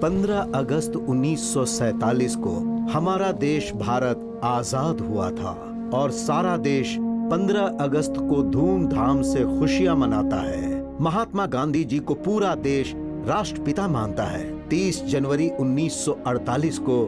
15 अगस्त 1947 को हमारा देश भारत आजाद हुआ था और सारा देश 15 अगस्त को धूमधाम से खुशियां मनाता है। महात्मा गांधी जी को पूरा देश राष्ट्रपिता मानता है। 30 जनवरी 1948 को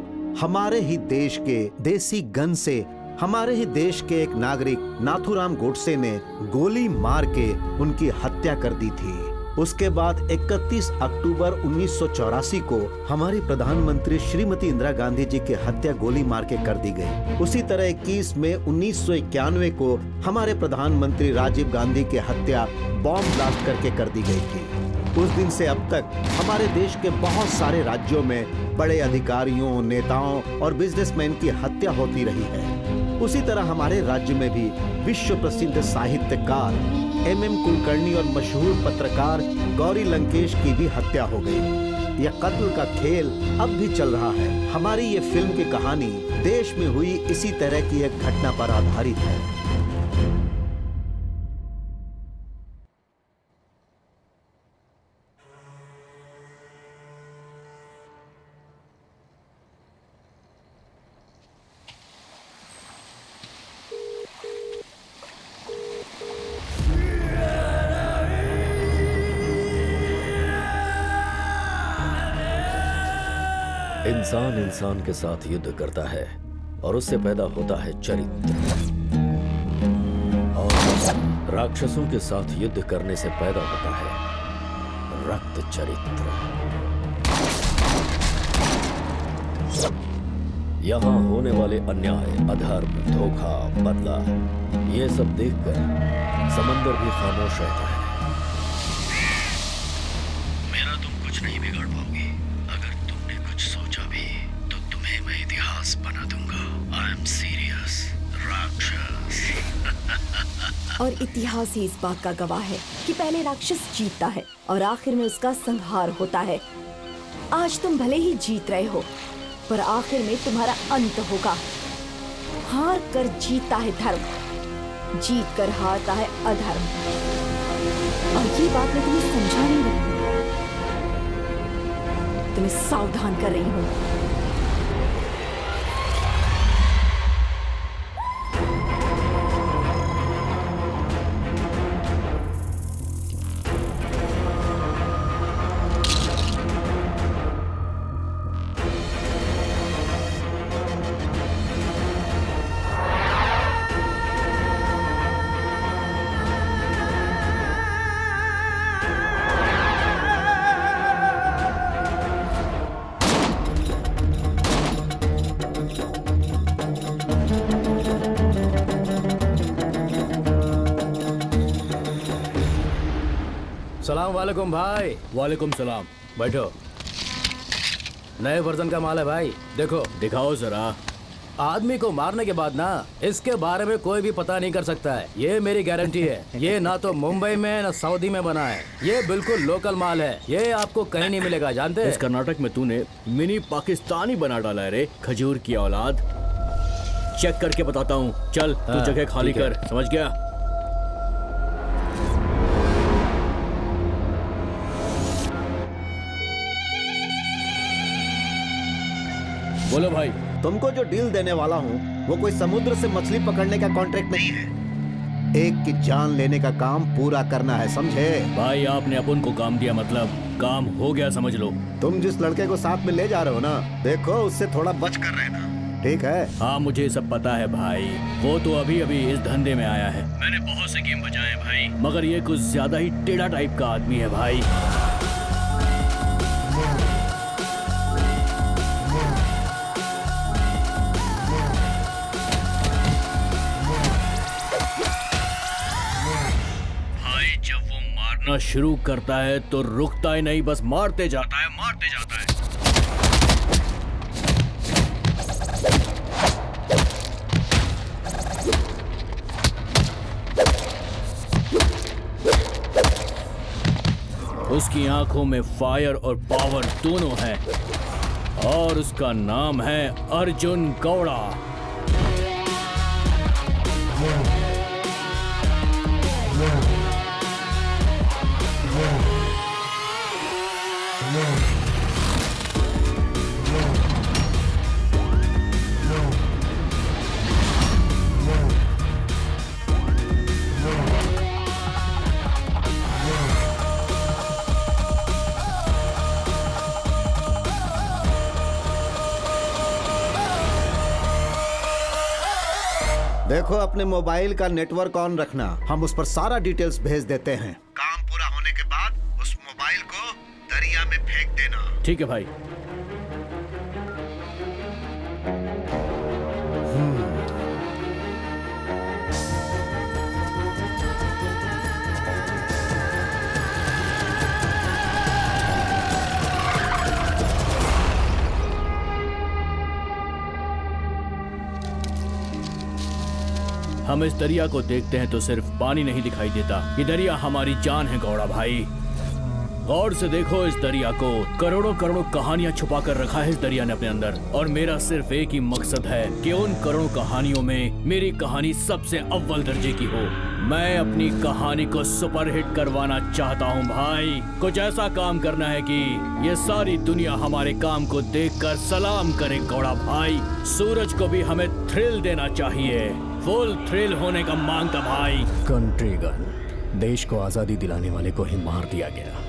हमारे ही देश के देसी गन से हमारे ही देश के एक नागरिक नाथूराम गोडसे ने गोली मार के उनकी हत्या कर दी थी। उसके बाद 31 अक्टूबर 1984 को हमारी प्रधानमंत्री श्रीमती इंदिरा गांधी जी की हत्या गोली मार के कर दी गई। उसी तरह 21 मई 1991 को हमारे प्रधानमंत्री राजीव गांधी की हत्या बॉम्ब ब्लास्ट करके कर दी गई थी। उस दिन से अब तक हमारे देश के बहुत सारे राज्यों में बड़े अधिकारियों, नेताओं और बिजनेसमैन की हत्या होती रही है। उसी तरह हमारे राज्य में भी विश्व प्रसिद्ध साहित्यकार MM कुलकर्णी और मशहूर पत्रकार गौरी लंकेश की भी हत्या हो गई। यह कत्ल का खेल अब भी चल रहा है। हमारी ये फिल्म की कहानी देश में हुई इसी तरह की एक घटना पर आधारित है। इंसान इंसान के साथ युद्ध करता है और उससे पैदा होता है चरित्र, और राक्षसों के साथ युद्ध करने से पैदा होता है रक्त चरित्र। यहाँ होने वाले अन्याय, अधर्म, धोखा, बदला, ये सब देखकर समंदर भी खामोश रहता है। मेरा तुम कुछ नहीं बिगाड़ पाओगे। अगर तुमने कुछ सोचा भी तो तुम्हें मैं इतिहास बना दूंगा। आई एम सीरियस राक्षस। और इतिहास ही इस बात का गवाह है कि पहले राक्षस जीतता है और आखिर में उसका संहार होता है। आज तुम भले ही जीत रहे हो, पर आखिर में तुम्हारा अंत होगा। हार कर जीतता है धर्म, जीत कर हारता है अधर्म। और ये बात मैं तुम्हें समझा नहीं रही हूँ, तुम्हें सावधान कर रही हूँ। सलाम वालेकुम भाई। वालेकुम सलाम। बैठो। नए वर्जन का माल है भाई, देखो। दिखाओ जरा। आदमी को मारने के बाद ना इसके बारे में कोई भी पता नहीं कर सकता है, ये मेरी गारंटी है। ये ना तो मुंबई में ना सऊदी में बना है, ये बिल्कुल लोकल माल है। ये आपको कहीं नहीं मिलेगा, जानते हैं? इस कर्नाटक में तूने मिनी पाकिस्तानी बना डाला है रे, खजूर की औलाद। चेक करके बताता हूँ, चल तू जगह खाली कर, समझ गया? बोलो भाई। तुमको जो डील देने वाला हूँ वो कोई समुद्र से मछली पकड़ने का कॉन्ट्रैक्ट नहीं है। एक की जान लेने का काम पूरा करना है, समझे? भाई आपने अपन को काम दिया, मतलब काम हो गया, समझ लो। तुम जिस लड़के को साथ में ले जा रहे हो ना, देखो उससे थोड़ा बच कर रहना, ठीक है? हाँ मुझे सब पता है भाई, वो तो अभी अभी इस धंधे में आया है। मैंने बहुत से गेम बजाए भाई, मगर ये कुछ ज्यादा ही टेढ़ा टाइप का आदमी है भाई। शुरू करता है तो रुकता ही नहीं, बस मारते जाता है, मारते जाता है। उसकी आंखों में फायर और पावर दोनों है और उसका नाम है अर्जुन गौड़ा। देखो, अपने मोबाइल का नेटवर्क ऑन रखना, हम उस पर सारा डिटेल्स भेज देते हैं। काम पूरा होने के बाद उस मोबाइल को दरिया में फेंक देना। ठीक है भाई। हम इस दरिया को देखते हैं तो सिर्फ पानी नहीं दिखाई देता, ये दरिया हमारी जान है गौड़ा भाई। गौर से देखो इस दरिया को, करोड़ों करोड़ों कहानियां छुपा कर रखा है इस दरिया ने अपने अंदर। और मेरा सिर्फ एक ही मकसद है कि उन करोड़ों कहानियों में मेरी कहानी सबसे अव्वल दर्जे की हो। मैं अपनी कहानी को सुपरहिट करवाना चाहता हूँ भाई। कुछ ऐसा काम करना है कि ये सारी दुनिया हमारे काम को देखकर सलाम करे गौड़ा भाई। सूरज को भी हमें थ्रिल देना चाहिए, फुल थ्रिल होने का मांगता भाई। कंट्री गन, देश को आजादी दिलाने वाले को ही मार दिया गया।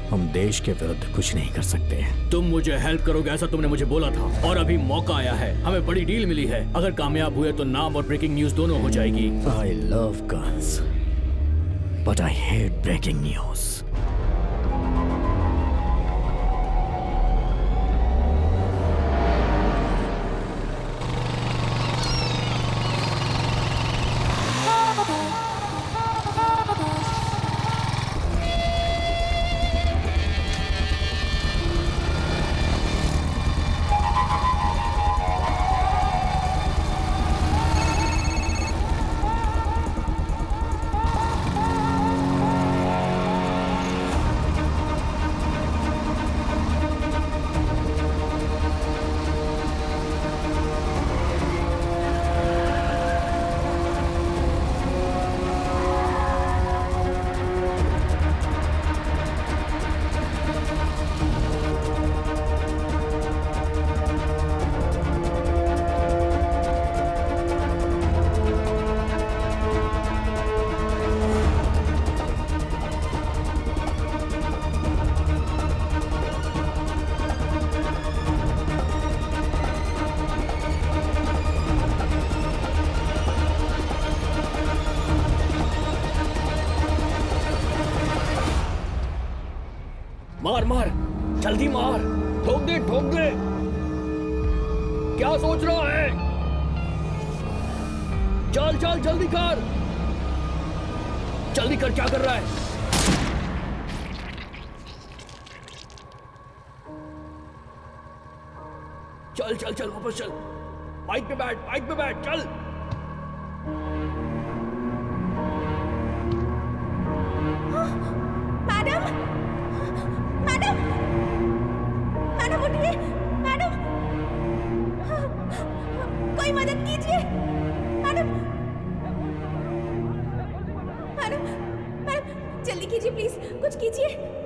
हम देश के विरुद्ध कुछ नहीं कर सकते। तुम मुझे हेल्प करोगे ऐसा तुमने मुझे बोला था, और अभी मौका आया है, हमें बड़ी डील मिली है। अगर कामयाब हुए तो नाम और ब्रेकिंग न्यूज दोनों हो जाएगी। I love guns, but I hate breaking news. मार मार, जल्दी मार, ठोक दे ठोक दे। क्या सोच रहा है? चल चल जल्दी कर, जल्दी कर, क्या कर रहा है? चल चल चल वापस चल, बाइक पे बैठ, बाइक पे बैठ, चल। मैडम, मैडम, मैडम उठिए, मैडम, कोई मदद कीजिए, मैडम, मैडम, मैडम, जल्दी कीजिए प्लीज, कुछ कीजिए।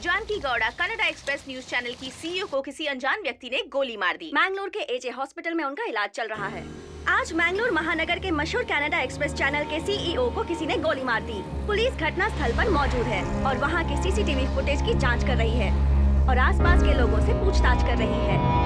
Janaki Gowda Canada express news channel की सीईओ को किसी अनजान व्यक्ति ने गोली मार दी। मैंगलोर के एजे हॉस्पिटल में उनका इलाज चल रहा है। आज मैंगलोर महानगर के मशहूर कनाडा एक्सप्रेस चैनल के सीईओ को किसी ने गोली मार दी। पुलिस घटना स्थल पर मौजूद है और वहां के सीसीटीवी फुटेज की जांच कर रही है और आसपास के लोगों से पूछताछ कर रही है।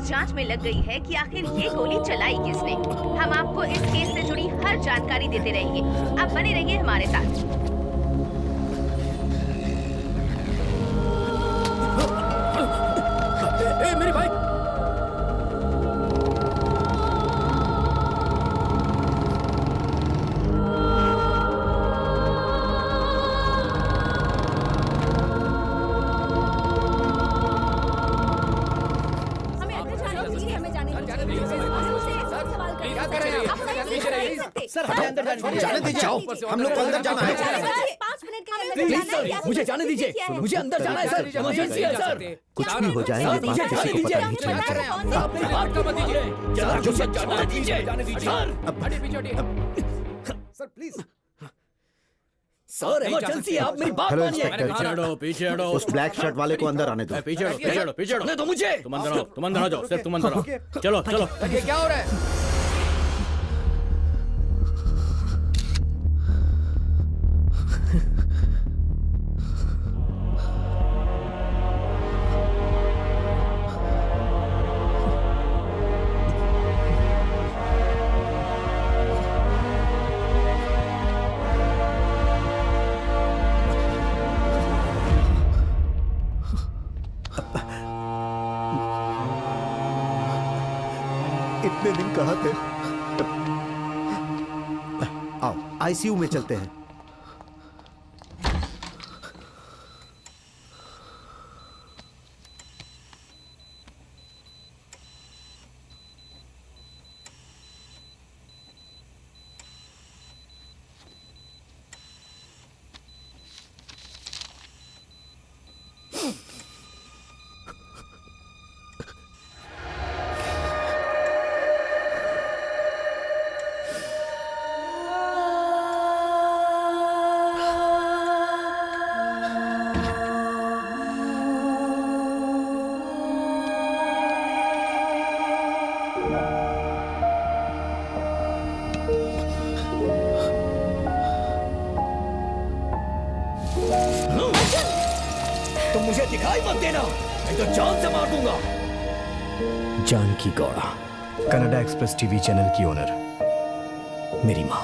जांच में लग गई है कि आखिर ये गोली चलाई किसने। हम आपको इस केस से जुड़ी हर जानकारी देते रहेंगे। आप बने रहिए हमारे साथ। ए, मेरी बाइक! क्या कर रहे हैं आप? पीछे रहिए। सर हमें अंदर जाने दीजिए। जाओ, हम लोग को अंदर जाना है। 5 मिनट के लिए प्लीज सर, मुझे जाने दीजिए। मुझे अंदर जाना है सर, इमरजेंसी है सर। कुछ भी हो जाए ये बात मुझे किसी जाने को दीजिए। पता नहीं चलना चाहिए। आप मेरी बात को मत दीजिए। जरा मुझे जाने दीजिए। सर, हटिए, पीछे हटिए। Sir please. सर इमरजेंसी है, आप मेरी बात हेलो मानिए। इंस्पेक्टर, पीछे हटो। उस ब्लैक शर्ट वाले को अंदर आने दो। पीछे हटो, पीछे हटो, पीछे हटो। जाने दो मुझे। तुम अंदर आ जाओ, सिर्फ तुम अंदर आओ। चलो, चलो। ये क्या हो रहा है? इतने दिन कहाँ थे? आओ आईसीयू में चलते हैं। तुम मुझे दिखाई मत देना, नहीं तो जान से मार दूंगा। Janaki Gowda, Canada express TV channel की ओनर, मेरी माँ।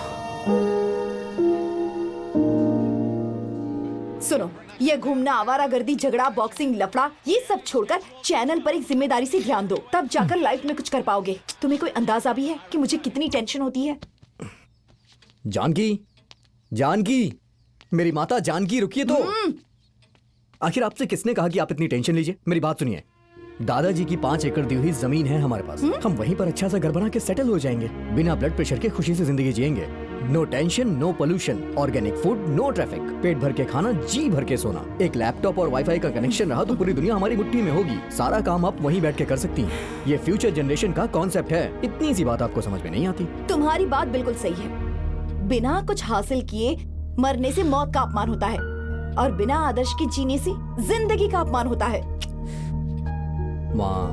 सुनो, ये घूमना, आवारागर्दी, झगड़ा, बॉक्सिंग, लफड़ा, ये सब छोड़कर चैनल पर एक जिम्मेदारी से ध्यान दो, तब जाकर लाइफ में कुछ कर पाओगे। तुम्हें कोई अंदाजा भी है कि मुझे कितनी टेंशन होती है? जानकी, जानकी, मेरी माता जानकी, रुकिए तो। आखिर आपसे किसने कहा कि आप इतनी टेंशन लीजिए? मेरी बात सुनिए, दादाजी की 5 एकड़ दी हुई जमीन है हमारे पास। हम वहीं पर अच्छा सा घर बना के सेटल हो जाएंगे, बिना ब्लड प्रेशर के खुशी से जिंदगी जिएंगे। No tension, no pollution, organic food, no traffic, पेट भर के खाना, जी भर के सोना। एक लैपटॉप और वाईफाई का कनेक्शन रहा तो पूरी दुनिया हमारी मुट्ठी में होगी। सारा काम आप वहीं बैठ के कर सकती हैं। ये फ्यूचर जनरेशन का कॉन्सेप्ट है। इतनी सी बात आपको समझ में नहीं आती? तुम्हारी बात बिल्कुल सही है। बिना कुछ हासिल किए मरने से मौत का अपमान होता है, और बिना आदर्श के जीने से जिंदगी का अपमान होता है। माँ,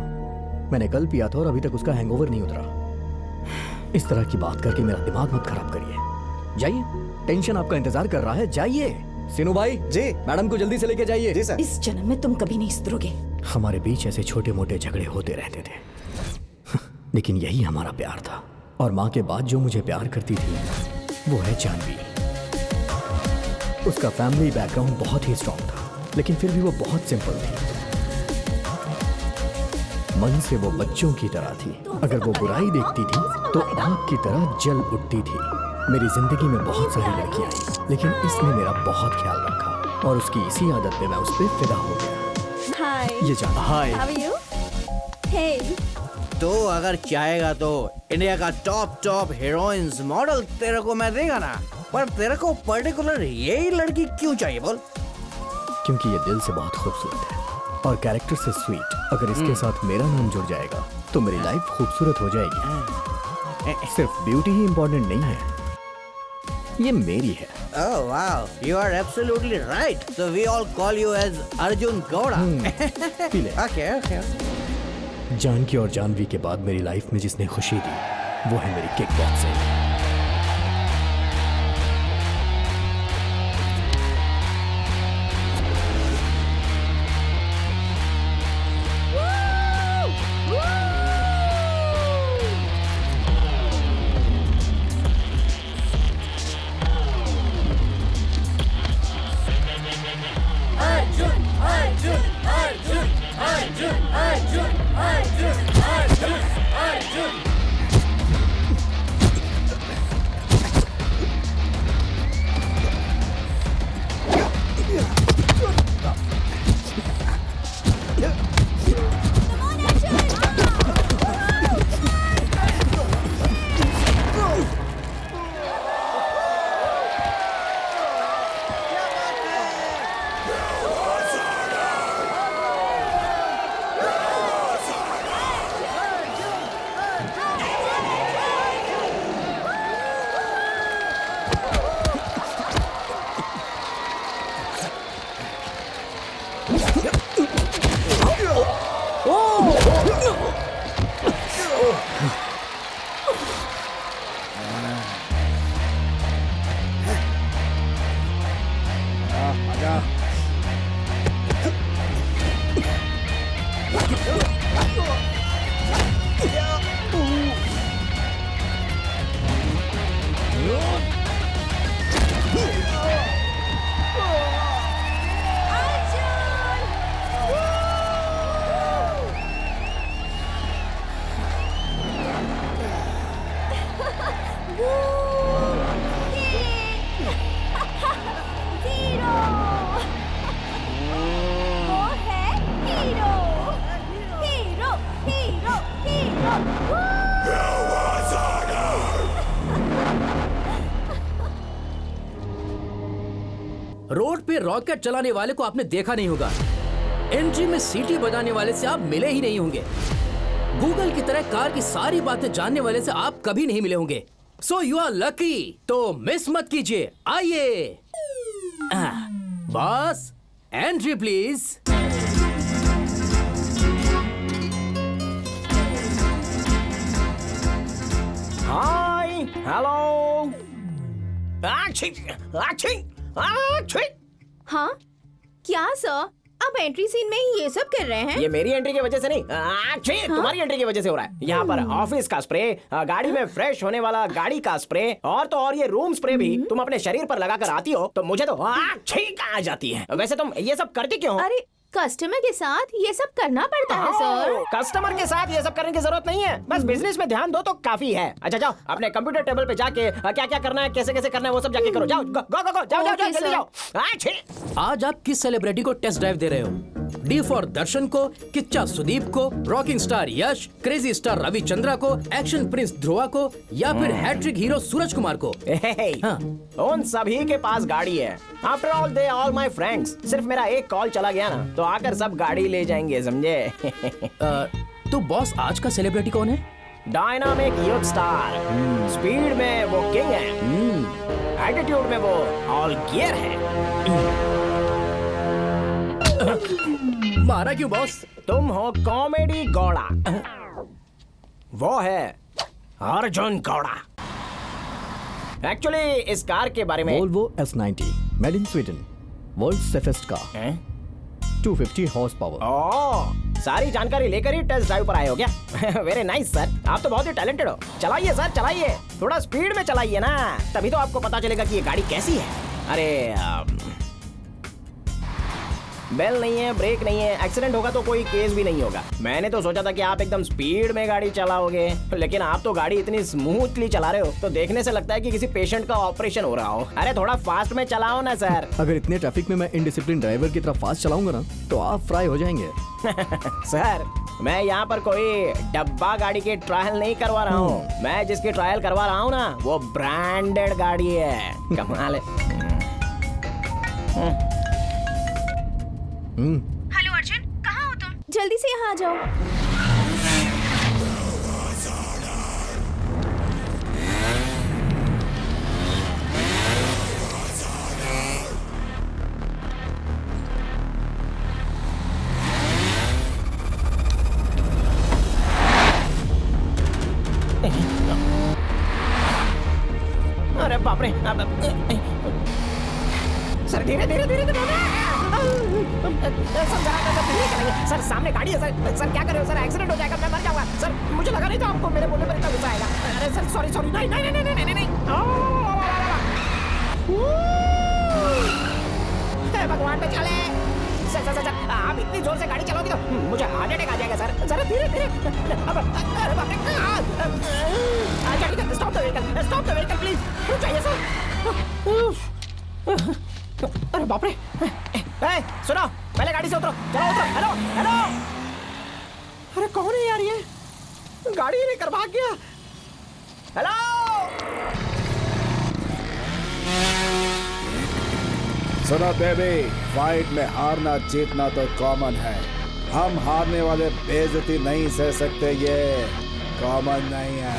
मैंने कल पिया था और अभी तक उसका हैंगओवर नहीं उतरा। इस तरह की बात करके मेरा दिमाग मत खराब करिए। जाइए, टेंशन आपका इंतजार कर रहा है, जाइए। सिनू भाई जी, मैडम को जल्दी से लेके जाइए। जी सर। इस जन्म में तुम कभी नहीं सुधरोगे। हमारे बीच ऐसे छोटे मोटे झगड़े होते रहते थे, लेकिन यही हमारा प्यार था। और माँ के बाद जो मुझे प्यार करती थी वो है जानवी। उसका फैमिली बैकग्राउंड बहुत ही स्ट्रॉन्ग था, लेकिन फिर भी वो बहुत सिंपल थी। मन से वो बच्चों की तरह थी। अगर वो बुराई देखती थी तो आग की तरह जल उठती थी। मेरी जिंदगी में बहुत सारी लड़कियां आई, लेकिन इसने मेरा बहुत ख्याल रखा, और उसकी इसी आदत पे मैं उस पर फिदा हो गया। हाय, ये जाना। Hi. How are you? Hey, तो अगर चाहेगा तो इंडिया का टॉप हीरोइंस मॉडल तेरे को मैं देगा ना, पर तेरे को पर्टिकुलर यही लड़की क्यों चाहिए बोल? क्योंकि ये दिल से बहुत खूबसूरत है और कैरेक्टर से स्वीट। अगर इसके साथ मेरा नाम जुड़ जाएगा तो मेरी लाइफ खूबसूरत हो जाएगी। सिर्फ ब्यूटी ही इम्पोर्टेंट नहीं है, ये मेरी है। Oh wow, you are absolutely right. So we all call you as Arjun Gowda. P ले। Okay. जानकी और जानवी के बाद मेरी लाइफ में जिसने खुशी दी वो है मेरी किक बॉक्सिंग। वो है hero hero hero hero. Road पे रॉकेट चलाने वाले को आपने देखा नहीं होगा। एंट्री में सीटी बजाने वाले से आप मिले ही नहीं होंगे। गूगल की तरह कार की सारी बातें जानने वाले से आप कभी नहीं मिले होंगे। So you are lucky. तो मिस मत कीजिए, आइए। Boss, entry please. Hi, hello. हाँ क्या सर, आप एंट्री सीन में ही ये सब कर रहे हैं? ये मेरी एंट्री की वजह से नहीं, तुम्हारी एंट्री की वजह से हो रहा है। यहाँ पर ऑफिस का स्प्रे, गाड़ी में फ्रेश होने वाला गाड़ी का स्प्रे, और तो और ये रूम स्प्रे भी तुम अपने शरीर पर लगाकर आती हो तो मुझे तो छींक आ जाती है। वैसे तुम ये सब करती क्यों हो? अरे कस्टमर के साथ ये सब करना पड़ता है सर। कस्टमर के साथ ये सब करने की जरूरत नहीं है, बस बिजनेस में ध्यान दो तो काफी है। अच्छा जाओ अपने कंप्यूटर टेबल पे जाके क्या क्या करना है, कैसे कैसे करना है वो सब जाके करो। जाओ गो गो गो, जाओ जाओ जाओ, जल्दी जाओ। आज आप किस सेलिब्रिटी को टेस्ट ड्राइव दे रहे हो? डी फॉर दर्शन को, किच्चा सुदीप को, रॉकिंग स्टार यश, क्रेजी स्टार रविचंद्रा को, एक्शन प्रिंस ध्रुवा को, या फिर हैट्रिक हीरो सूरज कुमार को? हाँ। उन सभी के पास गाड़ी है। After all they all my friends. सिर्फ मेरा एक कॉल चला गया ना तो आकर सब गाड़ी ले जाएंगे, समझे? तो बॉस, आज का सेलिब्रिटी कौन है? Dynamic youth star. स्पीड में वो किंग है, एटीट्यूड में वो ऑल गियर है। मारा क्यों बॉस? तुम हो कॉमेडी गौड़ा, वो है अर्जुन गौड़ा। एक्चुअली इस कार के बारे में Volvo S90 made in Sweden, world safest car, 250 horse power. Oh, सारी जानकारी लेकर ही टेस्ट ड्राइव पर आए हो क्या? वेरी नाइस सर, आप तो बहुत ही टैलेंटेड हो। चलाइए सर, चलाइए, थोड़ा स्पीड में चलाइए ना, तभी तो आपको पता चलेगा कि ये गाड़ी कैसी है। अरे बेल नहीं है, ब्रेक नहीं है, एक्सीडेंट होगा तो कोई केस भी नहीं होगा। मैंने तो सोचा था कि आप एकदम स्पीड में गाड़ी चलाओगे, लेकिन आप तो गाड़ी इतनी स्मूथली चला रहे हो तो देखने से लगता है कि किसी पेशेंट का ऑपरेशन हो रहा हो। अरे थोड़ा फास्ट में चलाओ ना सर। अगर इतने ट्रैफिक में मैं इनडिसिप्लिन ड्राइवर की तरह फास्ट चलाऊंगा ना तो आप फ्राई हो जाएंगे। सर, मैं यहाँ पर कोई डब्बा गाड़ी की ट्रायल नहीं करवा रहा हूँ। मैं जिसकी ट्रायल करवा रहा हूँ ना वो ब्रांडेड गाड़ी है। कमाल है। हेलो अर्जुन, कहाँ हो तुम? जल्दी से यहाँ आ जाओ। अरे बाप रे, सर धीरे धीरे धीरे सर, सामने गाड़ी है सर। सर क्या कर रहे हो सर? एक्सीडेंट हो जाएगा, मैं मर जाऊंगा सर। मुझे लगा नहीं था आपको मेरे बोलने पर इतना गुस्सा आएगा। अरे सर सॉरी सॉरी, नहीं नहीं नहीं नहीं नहीं। भगवान पे चले। सर सर सर, आप इतनी जोर से गाड़ी चलाओगे तो मुझे हार्ट अटैक आ जाएगा सर। जरा धीरे धीरे। अरे बाप रे, stop the vehicle, stop the vehicle please, रुक जाइए सर। अरे बाप रे, सुनो, पहले गाड़ी से उतरो, चलो उतरो। हेलो हेलो, अरे कौन है यार ये? गाड़ी लेकर भाग गया। हेलो, सुनो बेबी, फाइट में हारना जीतना तो कॉमन है। हम हारने वाले बेइज्जती नहीं सह सकते, ये कॉमन नहीं है।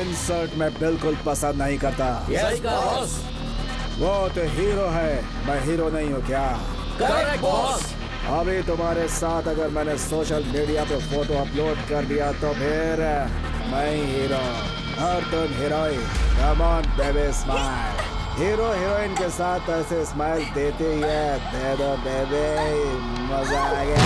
इंसल्ट मैं बिल्कुल पसंद नहीं करता। सही कहा बॉस। वो तो हीरो है, मैं हीरो नहीं हूँ क्या? Correct boss. अभी तुम्हारे साथ अगर मैंने सोशल मीडिया पे फोटो अपलोड कर दिया तो फिर मैं हीरो और तुम heroine. Come on baby smile. Hero heroine के साथ ऐसे स्माइल देते ही है। दे दो बेबी, मजा आ गया।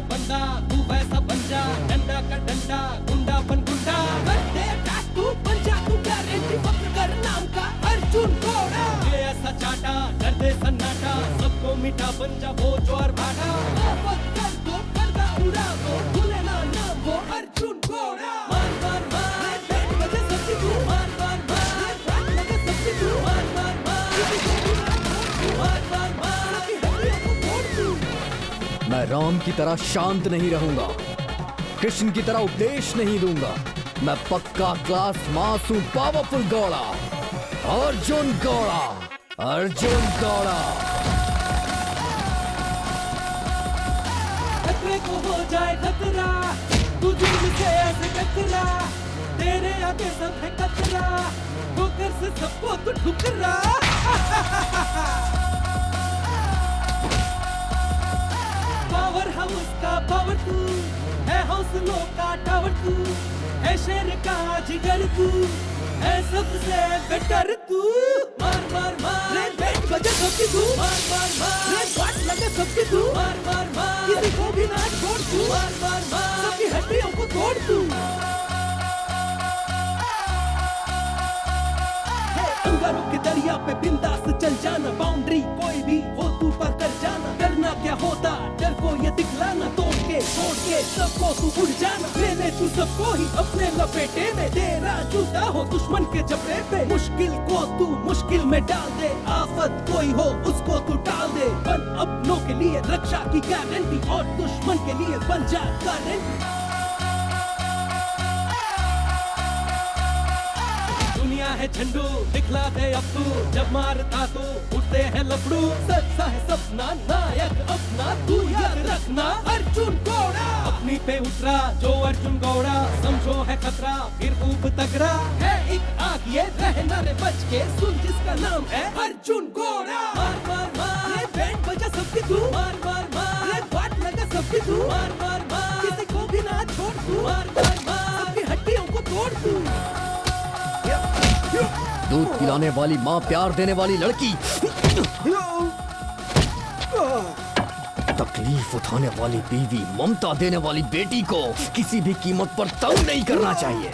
बंदा तू वैसा बन जा, डंडा का डंडा, गुंडा बन गुंडा। तू बन जा, तू गारंटी फक्र कर नाम का अर्जुन घोड़ा। ये ऐसा चाटा, डर दे सन्नाटा, सबको मिटा बन जा वो ज्वार भाटा। कर दो पर्दा उड़ा दो, भूले ना नाम वो अर्जुन घोड़ा। मार मार मार, बैठ बजे सबकी तू मार मार मार, बैठ लगे सबकी तू मार मार मार, मार मार मार, हड्डियों को तोड़ तू। मैं राम की तरह शांत नहीं रहूंगा, कृष्ण की तरह उपदेश नहीं दूंगा। मैं पक्का क्लास मास हूं, पावरफुल घोड़ा, अर्जुन घोड़ा, अर्जुन घोड़ा। खतरे को हो जाए खतरा, तू जुल्म से ऐसे कतरा, तेरे आगे सब है कतरा, ठोकर से सबको तू ठुकरा। पावर हाउस का पावर तू है, हौसलों का टावर तू है, शेर का जिगर तू है, सबसे बेटर तू। मार मार मार, रे बैठ बजे सबकी तू मार मार मार, रे बात लगे सबकी तू मार मार मार, किसी को भी ना छोड़ तू मार मार मार, सबकी हड्डियों को तोड़ तू। अंगारों के दरिया पे बिंदास चल जाना, बाउंड्री कोई भी हो तू पार कर जाना। डरना क्या होता, डर को ये दिखलाना, तोड़ के छोड़ के सबको तू उड़ जाना। ले ले तू सबको ही अपने लपेटे में, तेरा जूता हो दुश्मन के जबड़े पे। मुश्किल को तू मुश्किल में डाल दे, आफत कोई हो उसको तू टाल दे। बन अपनों के लिए रक्षा की गारंटी, और दुश्मन के लिए बन जा गारंटी। दुनिया है झंडू, दिखला दे अब तू, जब मारता तू उठते हैं लफड़ू। सच्चा है सपना, नायक अपना तू याद रखना, अर्जुन घोड़ा। अपनी पे उतरा जो अर्जुन घोड़ा, समझो है खतरा फिर खूब तगड़ा है। एक आग ये रहना रे बच के, सुन जिसका नाम है अर्जुन घोड़ा। मार मार मार, रे बैंड बजा सबकी तू मार मार मार, रे बात लगा सबकी तू मार मार मार, किसी को भी ना छोड़ तू मार मार मार, सबकी हड्डियों को तोड़ तू। दूध पिलाने वाली माँ, प्यार देने वाली लड़की, तकलीफ उठाने वाली बीवी, ममता देने वाली बेटी को किसी भी कीमत पर तंग नहीं करना चाहिए।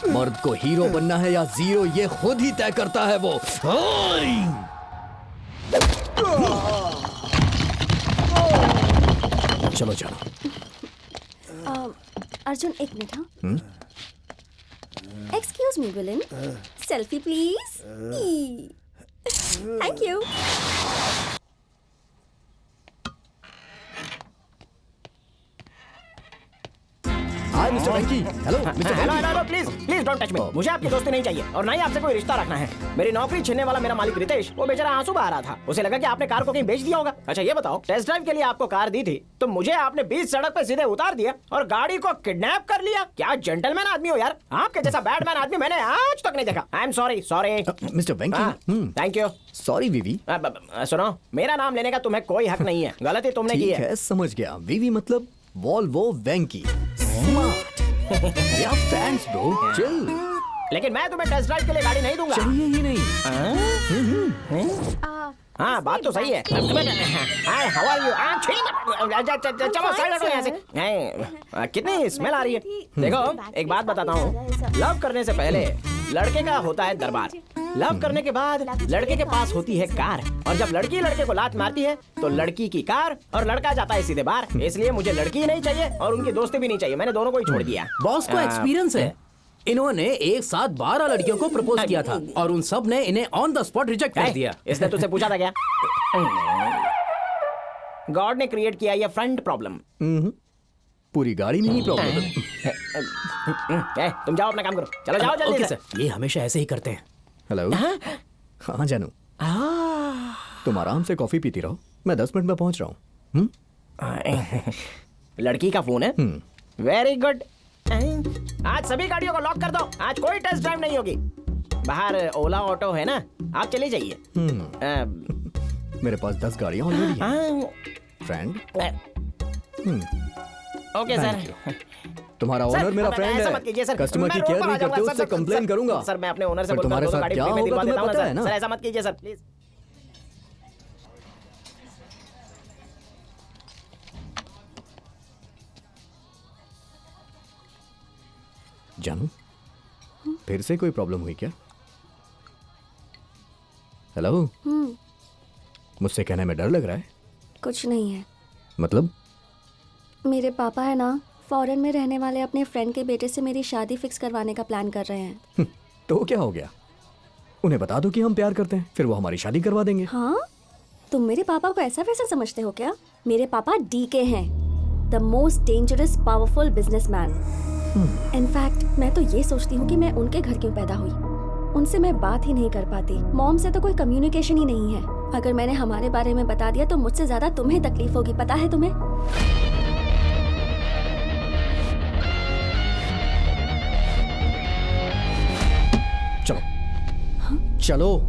मर्द को हीरो बनना है या जीरो, ये खुद ही तय करता है वो। चलो जाना। अर्जुन एक मिनट। हाँ, excuse me villain, selfie please. Thank you. Hi mister Venky. Hello mister hello Venky. Hello, please please don't touch me. मुझे आपकी दोस्ती नहीं चाहिए और ना ही आपसे कोई रिश्ता रखना है। मेरी नौकरी छीनने वाला मेरा मालिक रितेश, वो बेचारा आंसू बहा रहा था। उसे लगा कि आपने कार को कहीं बेच दिया होगा। अच्छा ये बताओ, टेस्ट ड्राइव के लिए आपको कार दी थी तो मुझे आपने बीच सड़क पे सीधे उतार दिया और गाड़ी को किडनैप कर लिया। क्या जेंटलमैन आदमी हो यार, आपके जैसा बैडमैन आदमी मैंने आज तक नहीं देखा। I am sorry. Sorry mister Venky. Thank you. Sorry वीवी। सुनो, मेरा नाम लेने का तुम्हें कोई हक नहीं है, गलती तुमने की ठीक है। है, समझ गया। वीवी मतलब वॉल्वो वेंकी। स्मार्ट। या फैंस ब्रो, चिल। लेकिन मैं तुम्हें टेस्ट ड्राइव के लिए गाड़ी नहीं दूंगा। चाहिए ही नहीं। हाँ बात तो सही है। How are you? चलो साइड हटो यहाँ से। कितनी स्मेल आ रही है। देखो एक बात बताता हूँ, लव करने से पहले लड़के का होता है दरबार, लव करने के बाद लड़के के पास होती है कार, और जब लड़की लड़के को लात मारती है तो लड़की की कार और लड़का जाता है सीधे बाहर। इसलिए मुझे लड़की नहीं चाहिए और उनकी दोस्ती भी नहीं चाहिए, मैंने दोनों को ही छोड़ दिया। बॉस को एक्सपीरियंस है। इन्होंने एक साथ 12 लड़कियों को प्रपोज किया था और उन सब ने इन्हें ऑन द स्पॉट रिजेक्ट कर दिया। इसने तुझसे पूछा था क्या? गॉड ने क्रिएट किया ये फ्रंट प्रॉब्लम। पूरी गाड़ी में ही प्रॉब्लम। तुम जाओ अपना काम करो, चलो जाओ जल्दी ओके से। सर, ये हमेशा ऐसे ही करते हैं। हेलो। हाँ जानू, तुम आराम से कॉफी पीती रहो, मैं 10 मिनट में पहुंच रहा हूँ। लड़की का फोन है। Very good. आज सभी गाड़ियों को लॉक कर दो, आज कोई टेस्ट ड्राइव नहीं होगी। बाहर ओला ऑटो है ना, आप चले जाइए। मेरे पास 10 गाड़ियाँ ऑलरेडी हैं। फ्रेंड। Okay sir. तुम्हारा ओनर मेरा फ्रेंड ऐसा मत कीजिए है, सर। कस्टमर की मैं केयर रोड पर नहीं आ करते, जाऊंगा, उससे सर, कंप्लेन सर, करूंगा। सर मैं अपने ओनर से फिर बोलकर तुम्हारे दोनों साथ गाड़ी क्या फ्री में होगा दिलवा तुम्हें देता हूं पता है ना, ना? सर ऐसा मत कीजिए सर प्लीज। जानू, फिर से कोई प्रॉब्लम हुई क्या? हेलो। मुझसे कहने में डर लग रहा है? कुछ नहीं है। मतलब? मेरे पापा है ना, फॉरेन में रहने वाले अपने फ्रेंड के बेटे से मेरी शादी फिक्स करवाने का प्लान कर रहे हैं। तो क्या हो गया? उन्हें बता दो कि हम प्यार करते हैं, फिर वो हमारी शादी करवा देंगे। हाँ, तुम मेरे पापा को ऐसा वैसा समझते हो क्या? मेरे पापा डीके हैं, the most dangerous powerful businessman. In fact मैं तो ये सोचती हूँ कि मैं उनके घर क्यों पैदा हुई। उनसे मैं बात ही नहीं कर पाती, मॉम से तो कोई कम्युनिकेशन ही नहीं है। अगर मैंने हमारे बारे में बता दिया तो मुझसे ज्यादा तुम्हें तकलीफ होगी, पता है तुम्हें? चलो। चलो।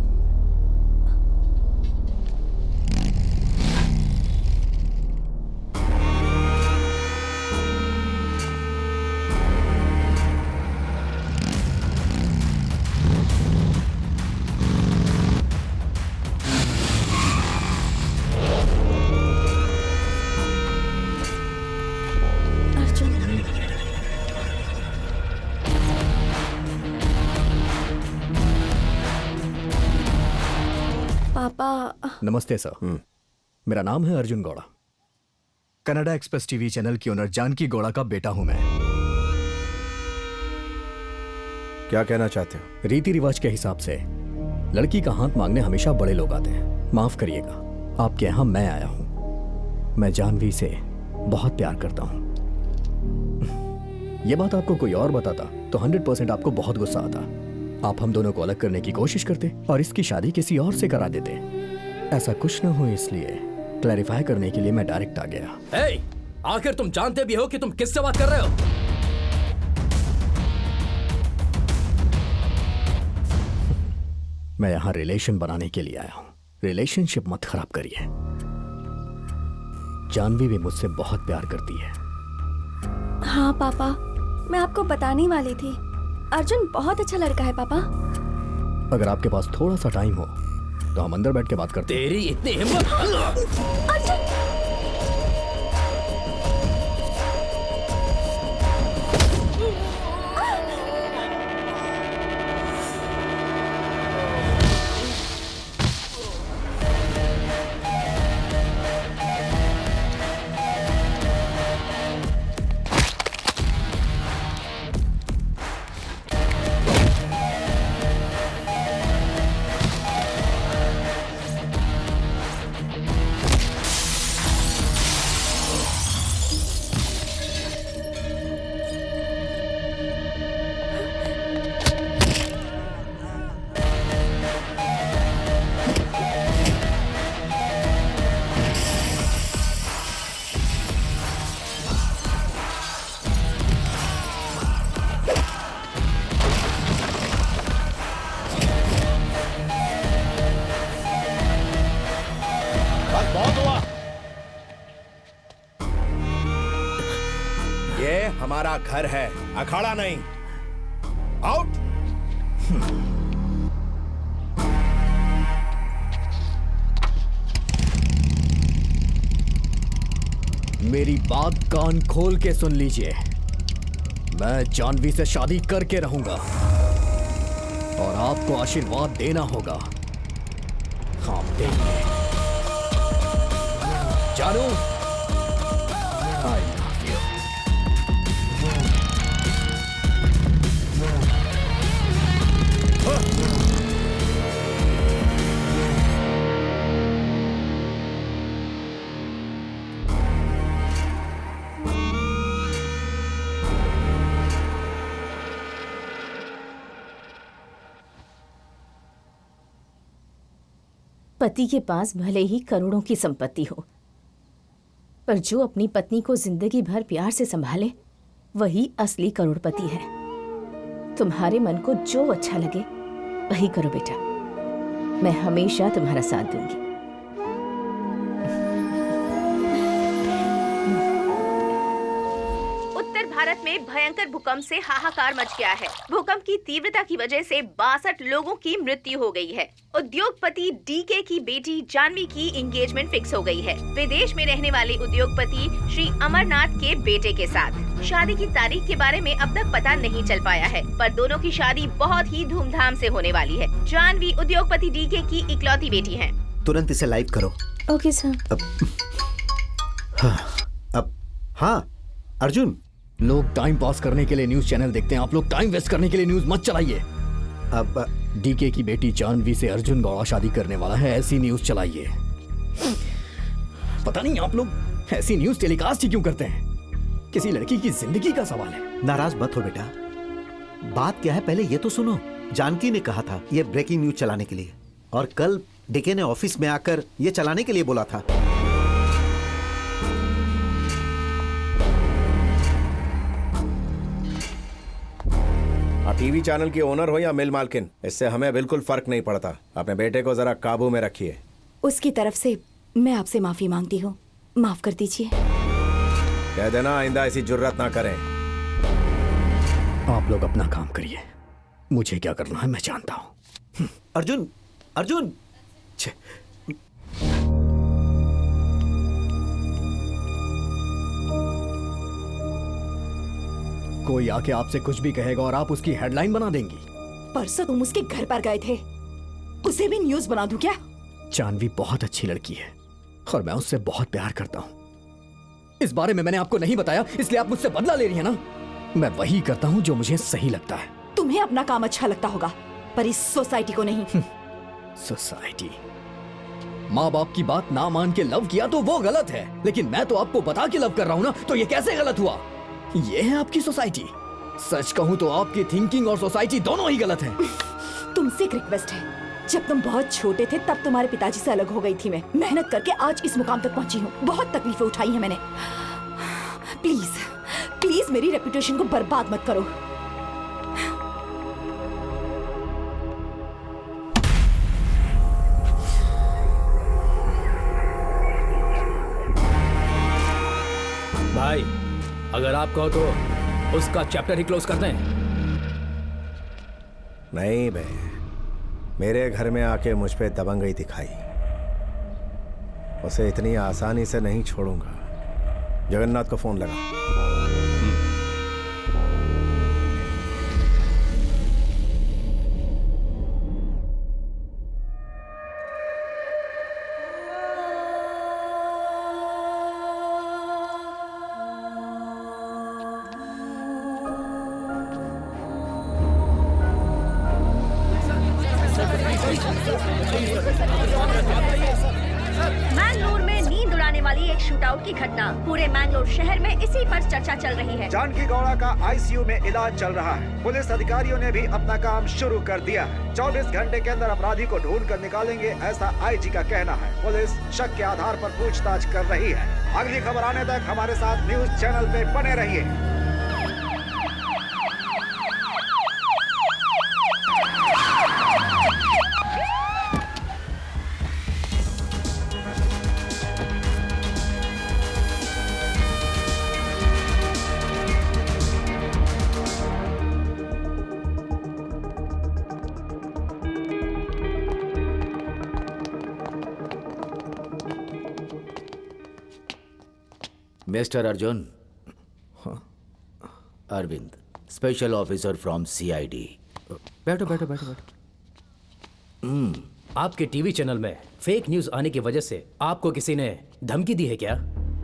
पापा। नमस्ते सर। मेरा नाम है Arjun Gowda. Canada express TV channel की ओनर जानकी गौड़ा का बेटा हूं मैं। क्या कहना चाहते हो? रीति रिवाज के हिसाब से लड़की का हाथ मांगने हमेशा बड़े लोग आते हैं। माफ करिएगा, आपके यहाँ मैं आया हूं। मैं जानवी से बहुत प्यार करता हूं। यह बात आपको कोई और बताता तो 100% आपको बहुत गुस्सा आता। आप हम दोनों को अलग करने की कोशिश करते और इसकी शादी किसी और से करा देते। ऐसा कुछ न हो, इसलिए क्लैरिफाई करने के लिए मैं डायरेक्ट आ गया। hey, आखिर तुम जानते भी हो कि तुम किससे बात कर रहे हो? मैं यहाँ रिलेशन बनाने के लिए आया हूँ। रिलेशनशिप मत खराब करिए। जानवी भी मुझसे बहुत प्यार करती है। हाँ पापा, मैं आपको बताने वाली थी। अर्जुन बहुत अच्छा लड़का है पापा। अगर आपके पास थोड़ा सा टाइम हो तो हम अंदर बैठ के बात करते हैं। तेरी इतनी हिम्मत! अर्जुन! हमारा घर है, अखाड़ा नहीं। आउट। मेरी बात कान खोल के सुन लीजिए। मैं जानवी से शादी करके रहूंगा और आपको आशीर्वाद देना होगा। आप देंगे। जानू, आई लव यू। पति के पास भले ही करोड़ों की संपत्ति हो, पर जो अपनी पत्नी को जिंदगी भर प्यार से संभाले वही असली करोड़पति है। तुम्हारे मन को जो अच्छा लगे वही करो बेटा, मैं हमेशा तुम्हारा साथ दूंगी। उत्तर भारत में भयंकर भूकंप से हाहाकार मच गया है। भूकंप की तीव्रता की वजह से 62 लोगों की मृत्यु हो गई है। उद्योगपति डीके की बेटी जानवी की एंगेजमेंट फिक्स हो गई है, विदेश में रहने वाले उद्योगपति श्री अमरनाथ के बेटे के साथ। शादी की तारीख के बारे में अब तक पता नहीं चल पाया है, पर दोनों की शादी बहुत ही धूमधाम से होने वाली है। जानवी उद्योगपति डीके की इकलौती बेटी है। तुरंत इसे लाइव करो। Okay sir. हाँ अर्जुन, लोग टाइम पास करने के लिए न्यूज चैनल देखते हैं, आप लोग टाइम वेस्ट करने के लिए न्यूज मत चलाइए। अब डीके की बेटी जानवी से अर्जुन गौड़ा शादी करने वाला है, ऐसी न्यूज चलाइए। पता नहीं आप लोग ऐसी न्यूज टेलीकास्ट ही क्यों करते हैं? किसी लड़की की जिंदगी का सवाल है। नाराज मत हो बेटा, बात क्या है पहले ये तो सुनो। जानकी ने कहा था ये ब्रेकिंग न्यूज चलाने के लिए, और कल डीके ने ऑफिस में आकर ये चलाने के लिए बोला था। आप टीवी चैनल की ओनर हो या मिल मालकिन, इससे हमें बिल्कुल फर्क नहीं पड़ता। अपने बेटे को जरा काबू में रखिए। उसकी तरफ से मैं आपसे माफी मांगती हूँ, माफ कर दीजिए। कह देना आइंदा ऐसी जुर्रत ना करें। आप लोग अपना काम करिए, मुझे क्या करना है मैं जानता हूँ। अर्जुन, अर्जुन, कोई आके आपसे कुछ भी कहेगा और आप उसकी हेडलाइन बना देंगी। परसों तुम उसके घर पर गए थे, उसे भी न्यूज बना दूं क्या? जानवी बहुत अच्छी लड़की है और मैं उससे बहुत प्यार करता हूँ। इस बारे में मैंने आपको नहीं बताया, इसलिए आप मुझसे बदला ले रही हैं ना? मैं वही करता हूँ जो मुझे सही लगता है। तुम्हें अपना काम अच्छा लगता होगा, पर इस सोसाइटी को नहीं। सोसाइटी? माँ बाप की बात ना मान के लव किया तो वो गलत है, लेकिन मैं तो आपको बता के लव कर रहा हूँ ना, तो ये कैसे गलत हुआ? ये है आपकी सोसाइटी। सच कहूँ तो आपकी थिंकिंग और सोसाइटी दोनों ही गलत है। तुमसे एक रिक्वेस्ट है, जब तुम बहुत छोटे थे तब तुम्हारे पिताजी से अलग हो गई थी मैं। मेहनत करके आज इस मुकाम तक पहुंची हूँ, बहुत तकलीफें उठाई हैं मैंने। प्लीज प्लीज मेरी रेपुटेशन को बर्बाद मत करो। भाई अगर आप कहो तो उसका चैप्टर ही क्लोज कर दें। नहीं बे, मेरे घर में आके मुझ पे दबंगई दिखाई, उसे इतनी आसानी से नहीं छोड़ूंगा। जगन्नाथ को फोन लगा। मैंगलोर में नींद उड़ाने वाली एक शूटआउट की घटना पूरे मैंगलोर शहर में इसी पर चर्चा चल रही है। जानकी गौड़ा का आईसीयू में इलाज चल रहा है। पुलिस अधिकारियों ने भी अपना काम शुरू कर दिया है। 24 घंटे के अंदर अपराधी को ढूंढ कर निकालेंगे, ऐसा आईजी का कहना है। पुलिस शक के आधार पर पूछताछ कर रही है। अगली खबर आने तक हमारे साथ न्यूज चैनल पे बने रहिए। Mister Arjun. Arvind, special officer from CID. बैठो बैठो बैठो बैठो। आपके टीवी चैनल में फेक न्यूज आने की वजह से आपको किसी ने धमकी दी है क्या?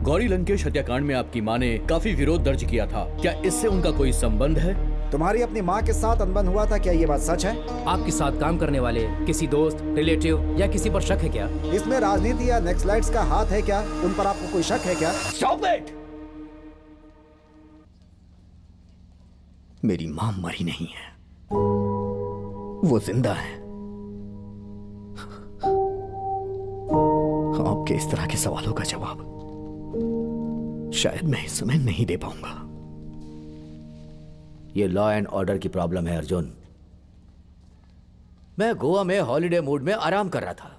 गौरी लंकेश हत्याकांड में आपकी माँ ने काफी विरोध दर्ज किया था, क्या इससे उनका कोई संबंध है? तुम्हारी अपनी माँ के साथ अनबन हुआ था, क्या ये बात सच है? आपके साथ काम करने वाले किसी दोस्त, रिलेटिव या किसी पर शक है क्या? इसमें राजनीति या नेक्सलाइट्स का हाथ है क्या? उन पर आपको कोई शक है क्या? Stop it! मेरी मां मरी नहीं है, वो जिंदा है। आपके इस तरह के सवालों का जवाब शायद मैं इस समय नहीं दे पाऊंगा। ये लॉ एंड ऑर्डर की प्रॉब्लम है अर्जुन। मैं गोवा में हॉलिडे मूड में आराम कर रहा था।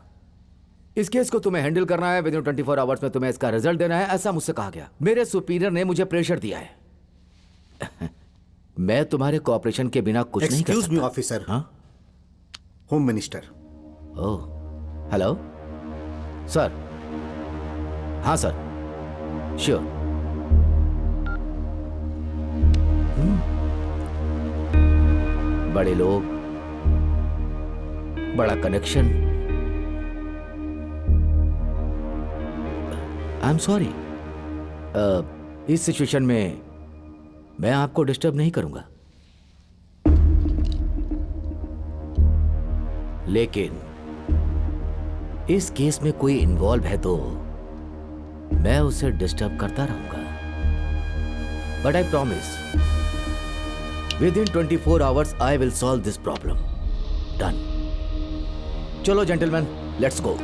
इस केस को तुम्हें हैंडल करना है, विद इन 24 आवर्स में तुम्हें इसका रिजल्ट देना है, ऐसा मुझसे कहा गया। मेरे सुपीरियर ने मुझे प्रेशर दिया है। मैं तुम्हारे कोऑपरेशन के बिना कुछ नहीं कर सकता। Excuse me officer. हाँ, होम मिनिस्टर। ओह, हेलो सर। हाँ सर, श्योर। बड़े लोग, बड़ा कनेक्शन। आई एम सॉरी, इस सिचुएशन में मैं आपको डिस्टर्ब नहीं करूंगा, लेकिन इस केस में कोई इन्वॉल्व है तो मैं उसे डिस्टर्ब करता रहूंगा। But I promise, with in 24 hours I will solve this problem. Done. चलो जेंटलमैन, लेट्स गो।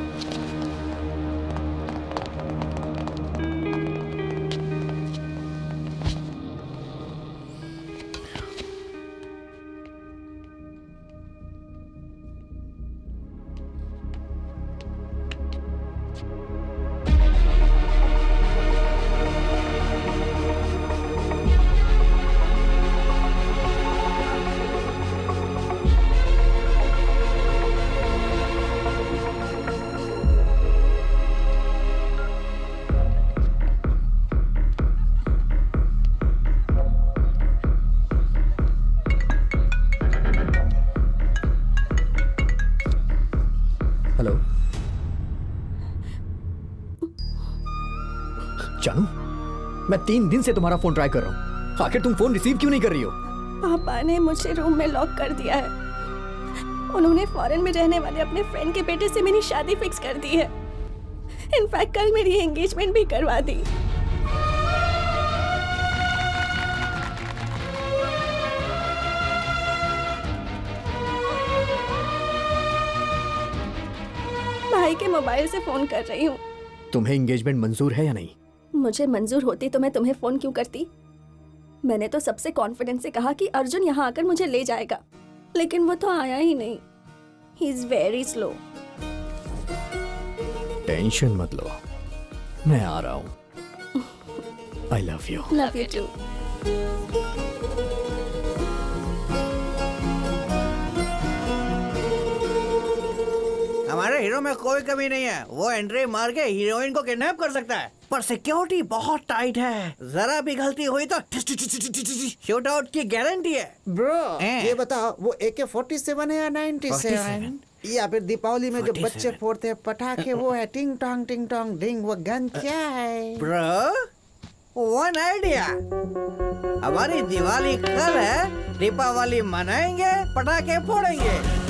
हेलो जानू, मैं 3 दिन से तुम्हारा फोन ट्राई कर रहा हूँ, आखिर तुम फोन रिसीव क्यों नहीं कर रही हो? पापा ने मुझे रूम में लॉक कर दिया है। उन्होंने फॉरेन में रहने वाले अपने फ्रेंड के बेटे से मेरी शादी फिक्स कर दी है। इनफैक्ट कल मेरी एंगेजमेंट भी करवा दी। भाई के मोबाइल से फोन कर रही हूँ। तुम्हें एंगेजमेंट मंजूर है या नहीं? मुझे मंजूर होती तो मैं तुम्हें फोन क्यों करती? मैंने तो सबसे कॉन्फिडेंस से कहा कि अर्जुन यहाँ आकर मुझे ले जाएगा, लेकिन वो तो आया ही नहीं। He is very slow. Tension मत लो, मैं आ रहा हूँ। I love you. Love you too. हमारे हीरो में कोई कमी नहीं है। वो एंट्री मार के हीरोइन को किडनैप कर सकता है, पर सिक्योरिटी बहुत टाइट है। जरा भी गलती हुई तो शूट आउट की गारंटी है। ब्रो ये बताओ, वो AK-47 है या 97? या फिर दीपावली में जो बच्चे फोड़ते हैं पटाखे, वो है टिंग टोंग डिंग, वो गन क्या है? ब्रो वन आइडिया, हमारी दिवाली कल है, दीपावली मनाएंगे, पटाखे फोड़ेंगे।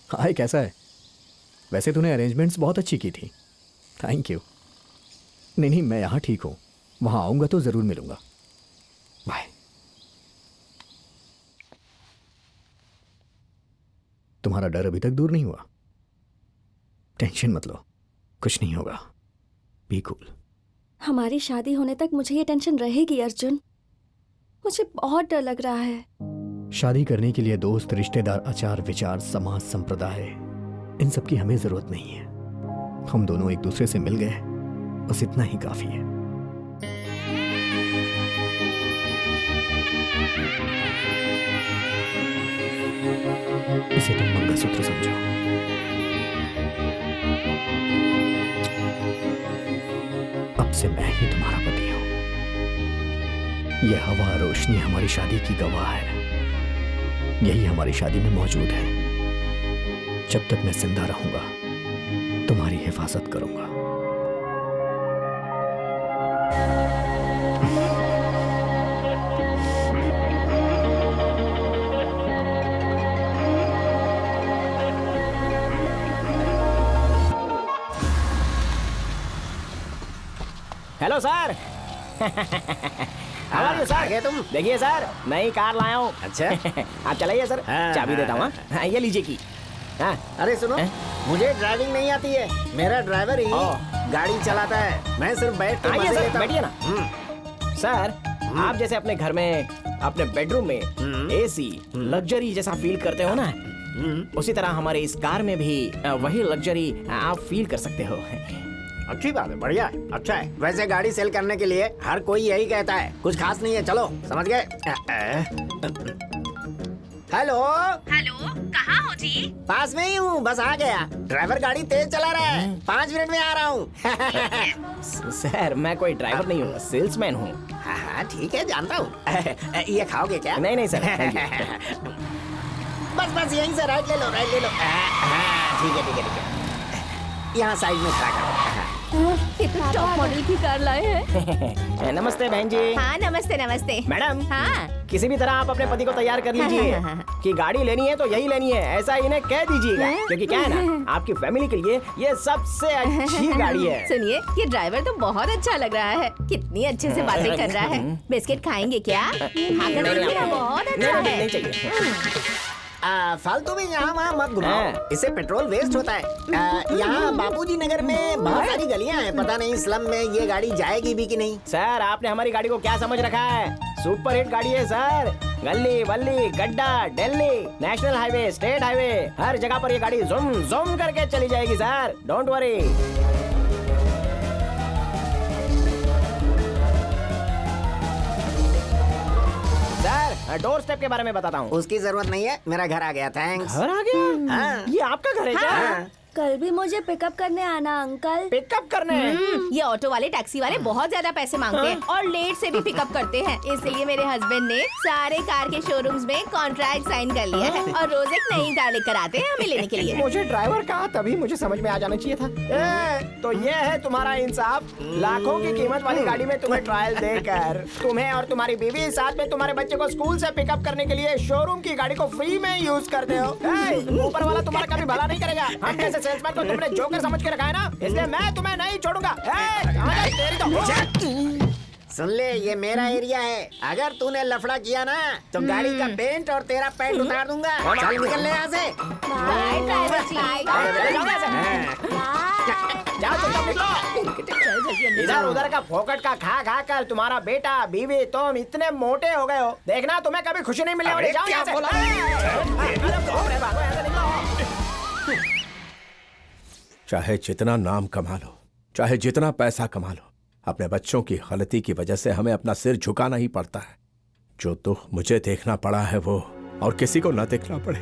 हाय, कैसा है? वैसे तूने अरेंजमेंट्स बहुत अच्छी की थी, थैंक यू। नहीं, मैं यहाँ ठीक हूँ, वहाँ आऊँगा तो ज़रूर मिलूँगा। बाय। तुम्हारा डर अभी तक दूर नहीं हुआ? टेंशन मत लो, कुछ नहीं होगा। Be cool. हमारी शादी होने तक मुझे ये टेंशन रहेगी अर्जुन। मुझे बहुत डर लग रहा है। शादी करने के लिए दोस्त, रिश्तेदार, आचार विचार, समाज, संप्रदाय, इन सब की हमें जरूरत नहीं है। हम दोनों एक दूसरे से मिल गए, बस इतना ही काफी है। इसे तुम मंगलसूत्र समझो। अब से मैं ही तुम्हारा पति हूं। यह हवा, रोशनी हमारी शादी की गवाह है। यही हमारी शादी में मौजूद है। जब तक मैं जिंदा रहूंगा, तुम्हारी हिफाजत करूंगा। Hello sir. हमारे सर आगे तुम देखिए सर, नई कार लाया हूँ। अच्छा आप चलाइए सर। चाबी देता हूँ। ये लीजिए की। अरे सुनो, मुझे ड्राइविंग नहीं आती है। मेरा ड्राइवर ही गाड़ी चलाता है, मैं सिर्फ बैठ के मजे लेता हूँ। बैठिए ना। सर आप जैसे अपने घर में, अपने बेडरूम में एसी, लग्जरी जैसा फील करते हो ना, उसी तरह हमारे इस कार में भी वही लग्जरी आप फील कर सकते हो। अच्छी बात है, बढ़िया है, अच्छा है। वैसे गाड़ी सेल करने के लिए हर कोई यही कहता है, कुछ खास नहीं है। चलो समझ गए। हेलो हेलो, कहाँ हो जी? पास में ही हूँ, बस आ गया। ड्राइवर गाड़ी तेज चला रहा है, 5 मिनट में आ रहा हूँ। सर मैं कोई ड्राइवर नहीं हूँ, सेल्समैन हूँ। हाँ ठीक है, जानता हूँ। ये खाओगे क्या? नहीं नहीं सर। बस यहीं से राइट ले लो, राइट ले लो। ठीक है ठीक है ठीक है, यहाँ साइड में खड़ा करो। ये तो टॉप मॉडल की कार लाए हैं। नमस्ते बहन जी। हाँ नमस्ते नमस्ते। मैडम हाँ किसी भी तरह आप अपने पति को तैयार कर लीजिए कि गाड़ी लेनी है तो यही लेनी है, ऐसा इन्हें कह दीजिएगा। क्योंकि क्या है ना, आपकी फैमिली के लिए ये सबसे अच्छी गाड़ी है। सुनिए, ये ड्राइवर तो बहुत अच्छा लग रहा है। कितनी अच्छे से बातें कर रहा है। बिस्किट खाएंगे क्या? हाँ बहुत अच्छा है। नहीं चाहिए। फालतू में यहाँ वहाँ मत घुमाओ, इससे पेट्रोल वेस्ट होता है। यहाँ बापूजी नगर में बहुत सारी गलियाँ हैं, पता नहीं स्लम में ये गाड़ी जाएगी भी कि नहीं। सर आपने हमारी गाड़ी को क्या समझ रखा है? सुपर हिट गाड़ी है सर। गली वल्ली, गड्ढा, Delhi, national highway, state highway, हर जगह पर ये गाड़ी ज़ूम ज़ूम करके चली जाएगी sir. Don't worry. Sir door step के बारे में बताता हूँ। उसकी जरूरत नहीं है, मेरा घर आ गया। थैंक्स। घर आ गया? हाँ। ये आपका घर है क्या? हाँ। कल भी मुझे पिकअप करने आना अंकल। पिकअप करने? ये ऑटो वाले, टैक्सी वाले बहुत ज्यादा पैसे मांगते हैं और लेट से भी पिकअप करते हैं। इसलिए मेरे हस्बैंड ने सारे कार के शोरूम्स में कॉन्ट्रैक्ट साइन कर लिया है और रोज एक नई कार लेकर आते हैं हमें लेने के लिए। मुझे ड्राइवर कहा, तभी मुझे समझ में आ जाना चाहिए था। तो ये है तुम्हारा इंसाफ। लाखों की कीमत वाली गाड़ी में तुम्हें ट्रायल देकर तुम्हें और तुम्हारी बीवी, साथ में तुम्हारे बच्चे को स्कूल से पिकअप करने के लिए शोरूम की गाड़ी को फ्री में यूज करते हो। ऊपर वाला तुम्हारा कभी भला नहीं करेगा। हम जैसे सेल्समैन को तुमने जोकर समझ के रखा है ना, इसलिए मैं तुम्हें नहीं छोड़ूंगा। तेरी तो सुन ले, ये मेरा एरिया है। अगर तूने लफड़ा किया ना तो गाड़ी का पेंट और तेरा पैंट उतार दूंगा। चल निकल ले यहाँ से। बाय ड्राइवर जी। इधर उधर का फोकट का खा खा कर तुम्हारा बेटा, बीवी, तुम इतने मोटे हो गए हो, देखना तुम्हें कभी खुशी नहीं मिलने वाली। जाओ यहाँ से। चाहे जितना नाम कमा लो, चाहे जितना पैसा कमा लो, अपने बच्चों की गलती की वजह से हमें अपना सिर झुकाना ही पड़ता है। जो दुख मुझे देखना पड़ा है वो और किसी को न देखना पड़े।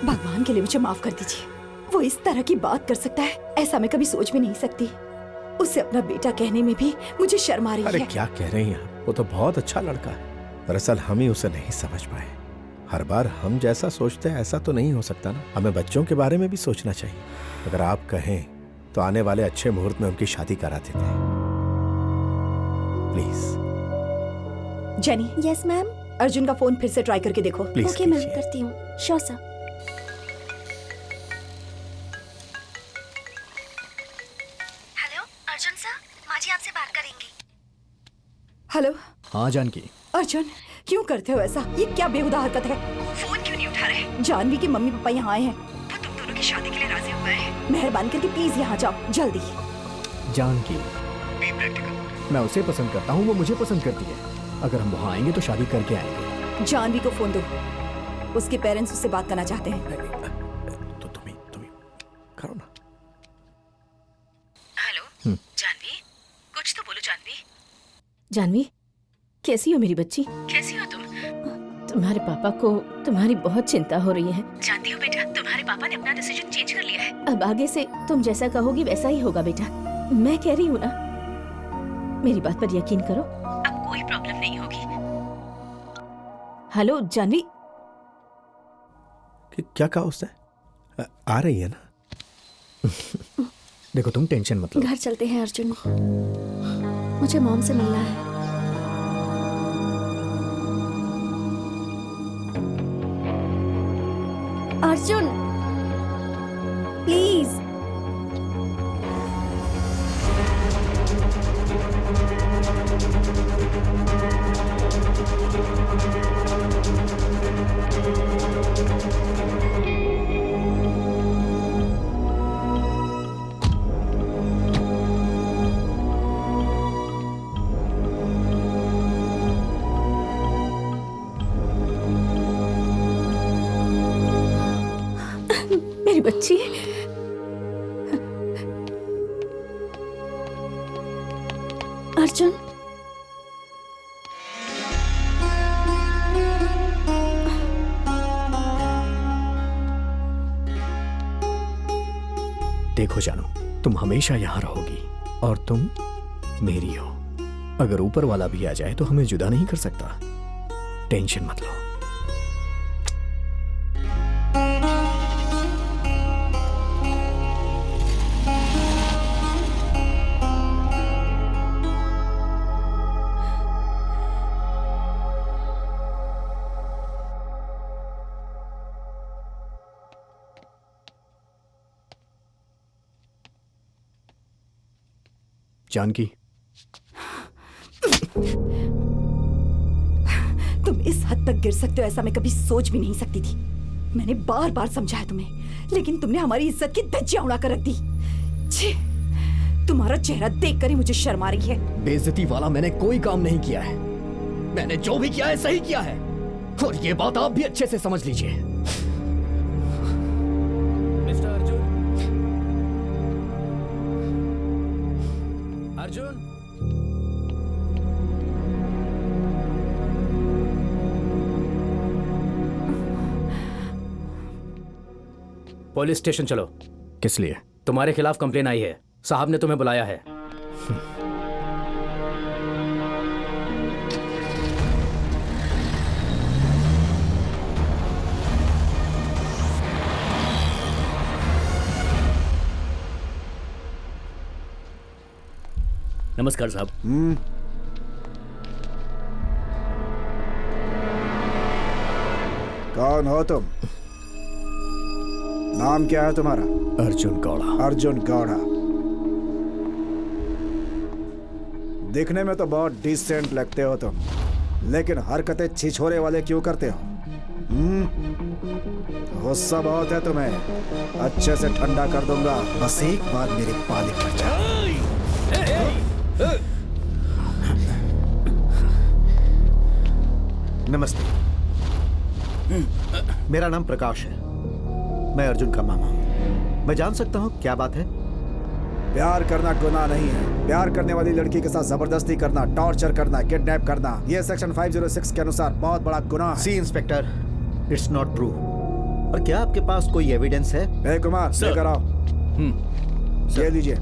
भगवान के लिए मुझे माफ कर दीजिए। वो इस तरह की बात कर सकता है, ऐसा मैं कभी सोच भी नहीं सकती। उसे अपना बेटा कहने में भी मुझे शर्म आ रही है। अरे क्या कह रही हैं आप? वो तो बहुत अच्छा लड़का है। दरअसल हम ही उसे नहीं समझ पाए। हर बार हम जैसा सोचते हैं ऐसा तो नहीं हो सकता ना। हमें बच्चों के बारे में भी सोचना चाहिए। अगर आप कहें तो आने वाले अच्छे मुहूर्त में उनकी शादी करा देते हैं, please. Jenny. Yes ma'am. Arjun का फोन फिर से ट्राई करके देखो। प्लीज ओके मैम, करती हूँ। Sure sir. Hello Arjun sir, माँ जी आपसे बात करेंगी। हेलो। हाँ जानकी। अर्जुन क्यों करते हो ऐसा? ये क्या बेहुदा हरकत है? फोन क्यों नहीं उठा रहे? जानवी के मम्मी पापा यहाँ आए हैं। वो तुम दोनों की शादी के लिए राजी हुए हैं। मेहरबानी करके प्लीज यहाँ जाओ जल्दी। जानकी, मैं उसे पसंद करता हूँ, वो मुझे पसंद करती है। अगर हम वहाँ आएंगे तो शादी करके आएंगे। जानवी को फोन दो, उसके पेरेंट्स उससे बात करना चाहते हैं। तो तुम्ही करो ना। हेलो जानवी, कुछ तो बोलो जानवी। जानवी, कैसी हो मेरी बच्ची? कैसी हो तुम? तुम्हारे पापा को तुम्हारी बहुत चिंता हो रही है। जानती हो बेटा, तुम्हारे पापा ने अपना डिसीजन चेंज कर लिया है। अब आगे से तुम जैसा कहोगी वैसा ही होगा बेटा। मैं कह रही हूँ ना, मेरी बात पर यकीन करो। अब कोई प्रॉब्लम नहीं होगी। हेलो जानवी। क्या कहा उसने? आ रही है ना? देखो तुम टेंशन मत लो। घर चलते हैं अर्जुन, मुझे मॉम से मिलना है। अर्जुन प्लीज। मेरी बच्ची, अर्जुन देखो जानू, तुम हमेशा यहाँ रहोगी और तुम मेरी हो। अगर ऊपर वाला भी आ जाए तो हमें जुदा नहीं कर सकता। टेंशन मत लो। जानकी, तुम इस हद तक गिर सकते हो ऐसा मैं कभी सोच भी नहीं सकती थी। मैंने बार बार समझाया तुम्हें, लेकिन तुमने हमारी इज्जत की धज्जियां उड़ा कर रख दी। छी, तुम्हारा चेहरा देखकर ही मुझे शर्म आ रही है। बेइज्जती वाला मैंने कोई काम नहीं किया है। मैंने जो भी किया है सही किया है, और ये बात आप भी अच्छे से समझ लीजिए। Mister Arjun, Arjun, police station चलो। किस लिए? तुम्हारे खिलाफ कंप्लेन आई है, साहब ने तुम्हें बुलाया है। नमस्कार साहब। कौन हो तुम? नाम क्या है तुम्हारा? अर्जुन गौड़ा। अर्जुन गौड़ा। दिखने में तो बहुत डिसेंट लगते हो तुम, लेकिन हरकतें छिछोरे वाले क्यों करते हो? गुस्सा बहुत है तुम्हें। अच्छे से ठंडा कर दूंगा, बस एक बार मेरे पाले पर जाओ। नमस्ते, मेरा नाम प्रकाश है। मैं अर्जुन का मामा हूँ। मैं जान सकता हूँ क्या बात है? प्यार करना गुनाह नहीं है। प्यार करने वाली लड़की के साथ जबरदस्ती करना, टॉर्चर करना, किडनैप करना, यह सेक्शन 506 के अनुसार बहुत बड़ा गुनाह है। See inspector, it's not true. और क्या आपके पास कोई एविडेंस है? ए कुमार, लेकर आओ। ये लीजिए।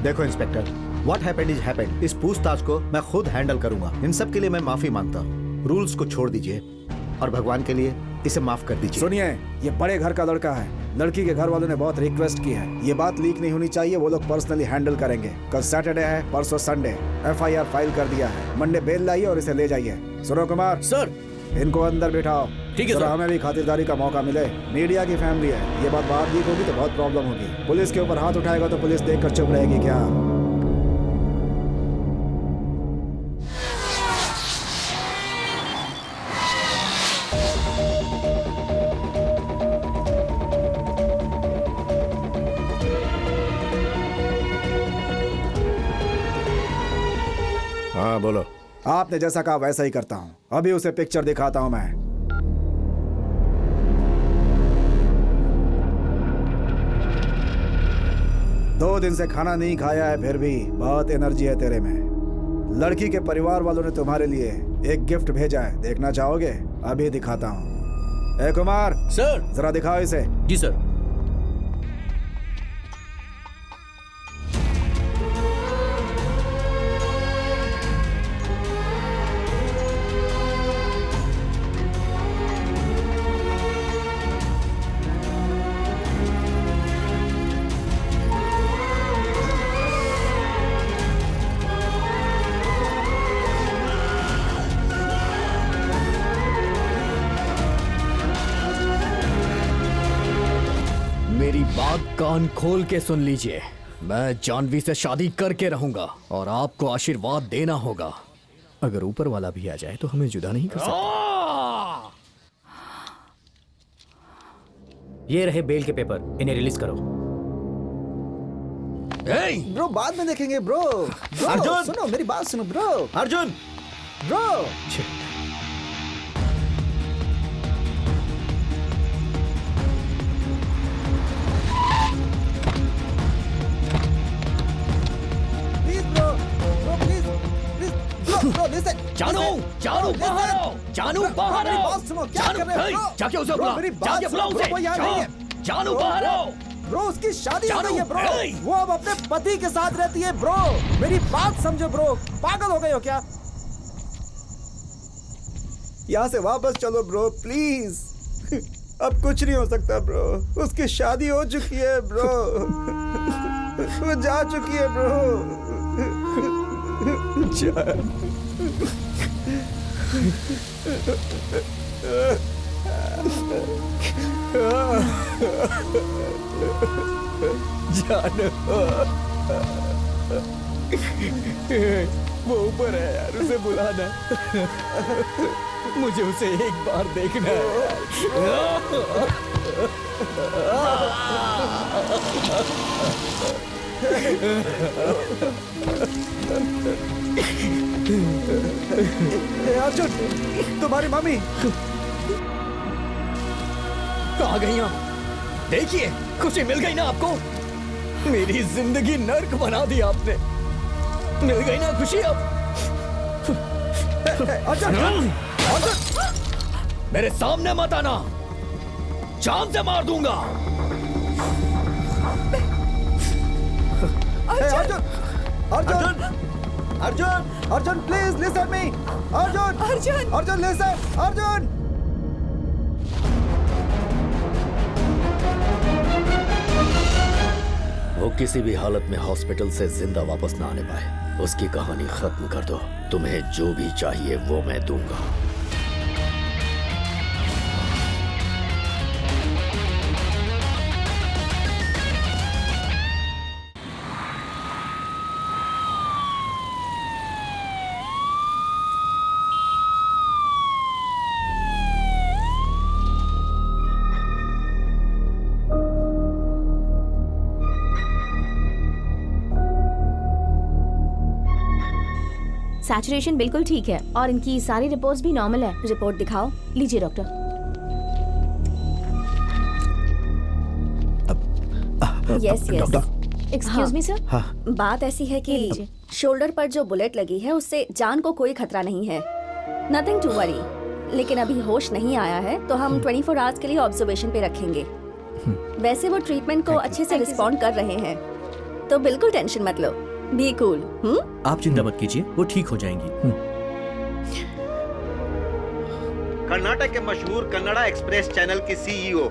देखो inspector, what happened is happened. इस पूछताछ को मैं खुद हैंडल करूंगा। इन सब के लिए मैं माफी मांगता हूँ। रूल्स को छोड़ दीजिए और भगवान के लिए इसे माफ कर दीजिए। सुनिए, ये बड़े घर का लड़का है। लड़की के घर वालों ने बहुत रिक्वेस्ट की है। ये बात लीक नहीं होनी चाहिए, वो लोग पर्सनली हैंडल करेंगे। कल सैटरडे है, परसों संडे। FIR फाइल कर दिया है। मंडे बेल लाइए और इसे ले जाइए। सुनो कुमार सर, इनको अंदर बिठाओ। ठीक है सर। हमें भी खातिरदारी का मौका मिले। मीडिया की फैमिली है, ये बात बाहर लीक होगी तो बहुत प्रॉब्लम होगी। पुलिस के ऊपर हाथ उठाएगा तो पुलिस देख कर चुप रहेगी क्या? हाँ बोलो। आपने जैसा कहा वैसा ही करता हूँ। अभी उसे पिक्चर दिखाता हूँ मैं। दो दिन से खाना नहीं खाया है, फिर भी बहुत एनर्जी है तेरे में। लड़की के परिवार वालों ने तुम्हारे लिए एक गिफ्ट भेजा है, देखना चाहोगे? अभी दिखाता हूँ। ए कुमार सर, जरा दिखाओ इसे। जी सर। मेरी बात कान खोल के सुन लीजिए। मैं जानवी से शादी करके रहूंगा और आपको आशीर्वाद देना होगा। अगर ऊपर वाला भी आ जाए तो हमें जुदा नहीं कर सकता। ये रहे बेल के पेपर, इन्हें रिलीज करो। ब्रो बाद में देखेंगे ब्रो। अर्जुन! सुनो मेरी बात सुनो ब्रो। अर्जुन! ब्रो जानू, जानू बाहर आओ, जानू बाहर आओ, सुनो क्या कर रहे हो? जाके उसे बुला, जाके बुला उसे, जानू बाहर आओ। ब्रो उसकी शादी हो गई है ब्रो। वो अब अपने पति के साथ रहती है ब्रो। मेरी बात समझो ब्रो, पागल हो गए हो क्या? यहाँ से वापस चलो ब्रो प्लीज। अब कुछ नहीं हो सकता ब्रो, उसकी शादी हो चुकी है ब्रो। वो जा चुकी है ब्रो। जानू, वो ऊपर है यार, उसे बुलाना। मुझे उसे एक बार देखना है। अर्जुन, तुम्हारी मम्मी आ गई आप। देखिए, खुशी मिल गई ना आपको? मेरी जिंदगी नर्क बना दी आपने। मिल गई ना खुशी अब? अर्जुन! अर्जुन! मेरे सामने मत आना, जान से मार दूंगा। Arjun! Arjun! Arjun! Arjun please listen me. Arjun! Arjun! Arjun listen! Arjun! वो किसी भी हालत में हॉस्पिटल से जिंदा वापस ना आने पाए। उसकी कहानी खत्म कर दो। तुम्हें जो भी चाहिए वो मैं दूंगा। सैचुरेशन बिल्कुल ठीक है और इनकी सारी रिपोर्ट्स भी नॉर्मल है। रिपोर्ट दिखाओ। लीजिए doctor. Yes yes. Excuse me sir. बात ऐसी है कि शोल्डर पर जो बुलेट लगी है उससे जान को कोई खतरा नहीं है। Nothing to worry. लेकिन अभी होश नहीं आया है तो हम 24 आवर्स के लिए ऑब्जर्वेशन पे रखेंगे। वैसे वो ट्रीटमेंट को अच्छे से रिस्पॉन्ड कर रहे हैं, तो बिल्कुल टेंशन मत लो। Be cool. आप चिंता मत कीजिए, वो ठीक हो जाएंगी। कर्नाटक के मशहूर कन्नड़ा एक्सप्रेस चैनल की सीईओ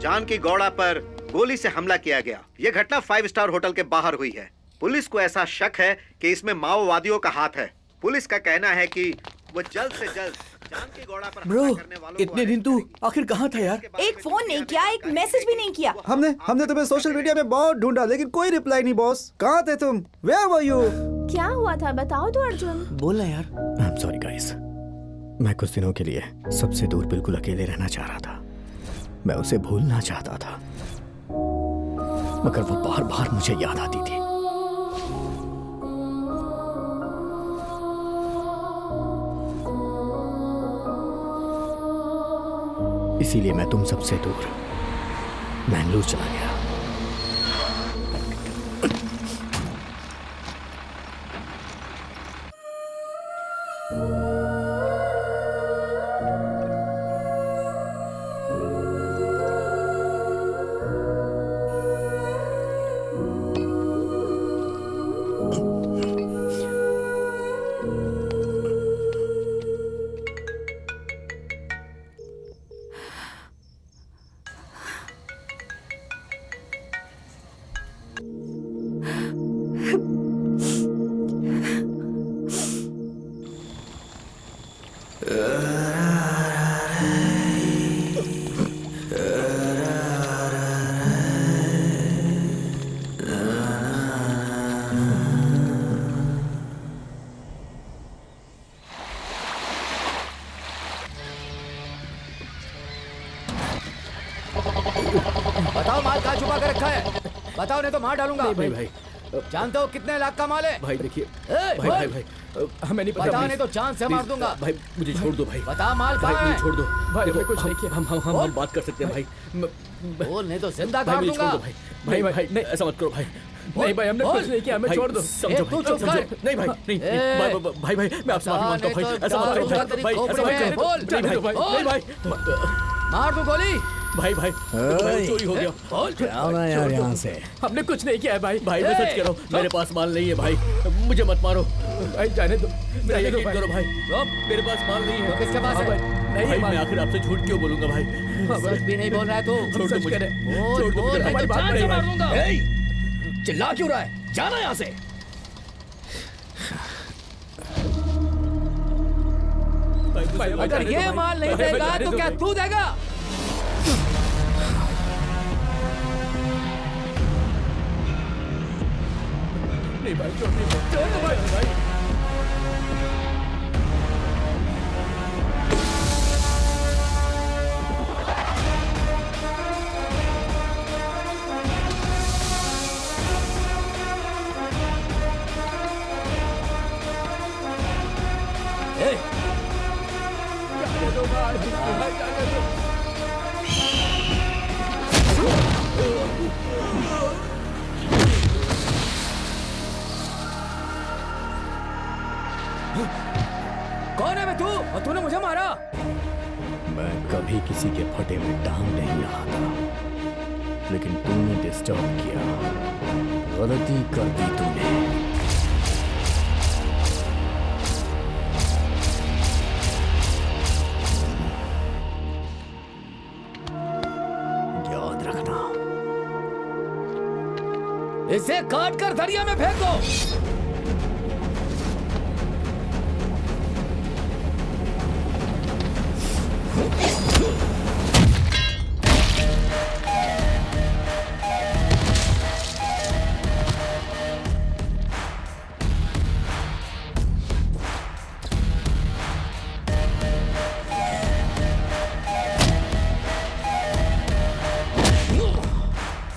जानकी गौड़ा पर गोली से हमला किया गया। यह घटना 5 स्टार होटल के बाहर हुई है। पुलिस को ऐसा शक है कि इसमें माओवादियों का हाथ है। पुलिस का कहना है कि वो जल्द से जल्द जानकी गौड़ा पर ब्रो, इतने दिन तू आखिर कहाँ था यार? एक फोन नहीं किया, एक मैसेज भी नहीं किया। हमने तुम्हें सोशल मीडिया में बहुत ढूंढा लेकिन कोई रिप्लाई नहीं बॉस। कहाँ थे तुम? Where were you? क्या हुआ था बताओ तो अर्जुन। बोलना यार। I'm sorry guys, मैं कुछ दिनों के लिए सबसे दूर बिल्कुल अकेले रहना चाह रहा था। मैं उसे भूलना चाहता था, मगर वो बार बार मुझे याद आती थी। इसीलिए मैं तुम सबसे दूर मैंगलोर चला गया। बताओ माल कहाँ छुपा कर रखा है? बताओ नहीं तो मार डालूंगा। नहीं भाई भाई, जानते हो कितने लाख का माल है? भाई देखिए, ए, भाई भाई भाई हमें नहीं पता। बताओ नहीं तो चांद से मार प्लीज, दूंगा। भाई मुझे छोड़ दो भाई। बता माल भाई कहाँ है? मुझे छोड़ दो भाई, देखो, कुछ नहीं किया। हम बात कर सकते हैं भाई। बोल नहीं तो जिंदा भाई काट मुझे छोड़ दूंगा। दो भाई। भाई भाई नहीं ऐसा मत करो भाई। नहीं भाई हमने कुछ नहीं किया, हमें छोड़ दो। समझो तू भाई, चुप समझो। कर। नहीं भाई नहीं भाई भाई मैं आपसे माफी मांगता हूँ भाई। ऐसा मत करो भाई। भाई ऐसा मत करो। बोल नहीं भाई नहीं भाई मार दू गोली। भाई भाई चोरी हो गया। जाओ ना यार यहाँ से। हमने कुछ नहीं किया है भाई। भाई मैं सच कह रहा हूँ, मेरे पास माल नहीं है भाई। मुझे मत मारो भाई, जाने दो। मेरा यकीन करो भाई, मेरे पास माल नहीं है। किसके पास है? नहीं भाई, मैं आखिर आपसे झूठ क्यों बोलूंगा भाई? सच भी नहीं बोल रहा है तू। छोड़ दो मुझे। बोल बोल नहीं तो जान से मार दूंगा। चिल्ला क्यों रहा है? जाना यहाँ से। अगर ये माल नहीं देगा तो क्या तू देगा? नहीं भाई छोड़ दो भाई। कौन है मैं? तू और तूने मुझे मारा? मैं कभी किसी के फटे में टांग नहीं आता, लेकिन तूने डिस्टर्ब किया। गलती कर दी तूने। याद रखना। इसे काट कर दरिया में फेंक दो।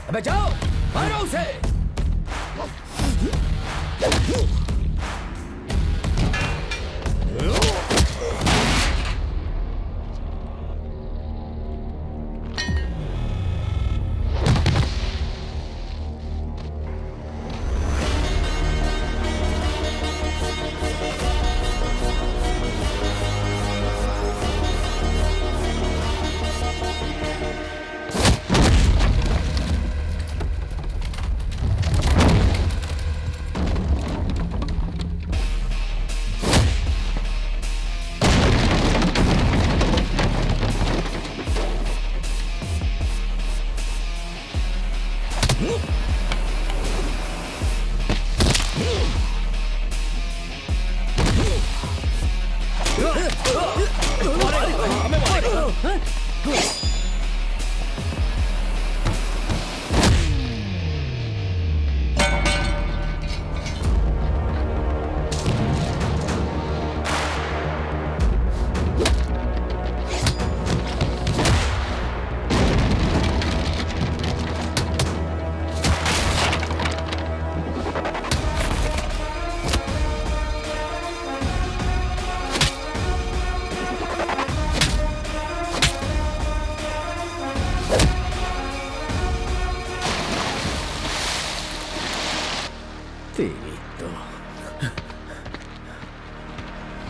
अबे जाओ, मारो उसे।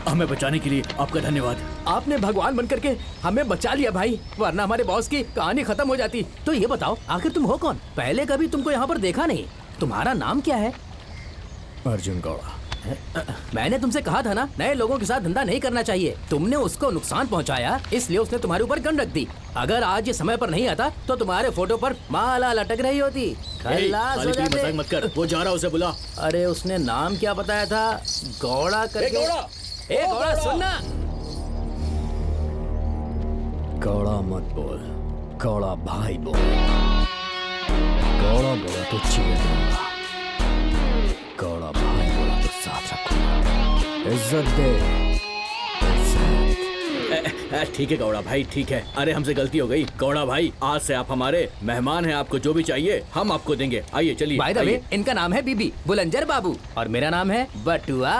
हमें बचाने के लिए आपका धन्यवाद। आपने भगवान बन करके हमें बचा लिया भाई, वरना हमारे बॉस की कहानी खत्म हो जाती। तो ये बताओ आखिर तुम हो कौन? पहले कभी तुमको यहाँ पर देखा नहीं। तुम्हारा नाम क्या है? अर्जुन गौड़ा। मैंने तुमसे कहा था ना, नए लोगों के साथ धंधा नहीं करना चाहिए। तुमने उसको नुकसान पहुंचाया, इसलिए उसने तुम्हारे ऊपर गन रख दी। अगर आज ये समय पर नहीं आता तो तुम्हारे फोटो पर माला लटक रही होती। खल्लास हो जाते। मजाक मत कर, वो जा रहा, उसे बुला। अरे उसने नाम क्या बताया था? गौड़ा करके। ए गौड़ा सुनना। गौड़ा मत बोल, गौड़ा भाई बोल। गौड़ा बोला तो चीर दूंगा, गौड़ा भाई बोला तो साथ रखूंगा। इज्जत दे। ठीक है गौड़ा भाई, ठीक है। अरे हमसे गलती हो गई गौड़ा भाई, आज से आप हमारे मेहमान हैं। आपको जो भी चाहिए हम आपको देंगे। आइए चलिए। बाय द वे, इनका नाम है बीबी बुलंजर बाबू और मेरा नाम है बटुआ।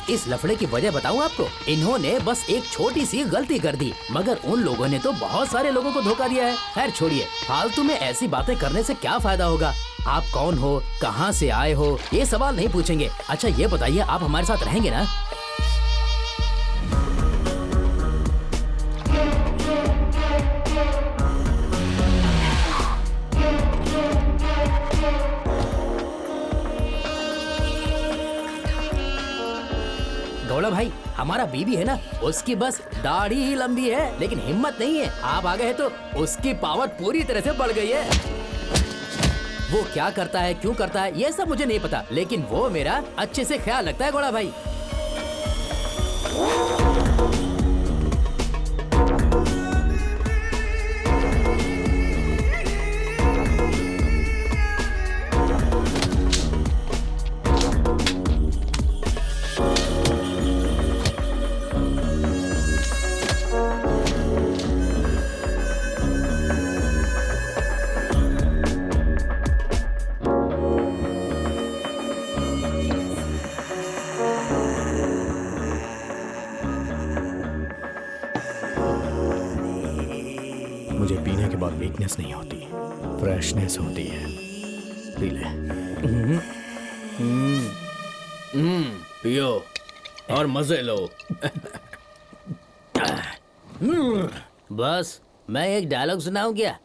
इस लफड़े की वजह बताऊं आपको? इन्होंने बस एक छोटी सी गलती कर दी, मगर उन लोगों ने तो बहुत सारे लोगों को धोखा दिया है। खैर छोड़िए, फालतू में ऐसी बातें करने से क्या फायदा होगा। आप कौन हो, कहाँ से आए हो, ये सवाल नहीं पूछेंगे। अच्छा ये बताइए, आप हमारे साथ रहेंगे ना? गौड़ा भाई, हमारा बीबी है ना, उसकी बस दाढ़ी ही लंबी है लेकिन हिम्मत नहीं है। आप आ गए हैं तो उसकी पावर पूरी तरह से बढ़ गई है। वो क्या करता है, क्यों करता है, ये सब मुझे नहीं पता, लेकिन वो मेरा अच्छे से ख्याल रखता है गौड़ा भाई। मुझे पीने के बाद वीकनेस नहीं होती, फ्रेशनेस होती है। पी ले। पियो और मजे लो। बस मैं एक डायलॉग सुनाऊं क्या?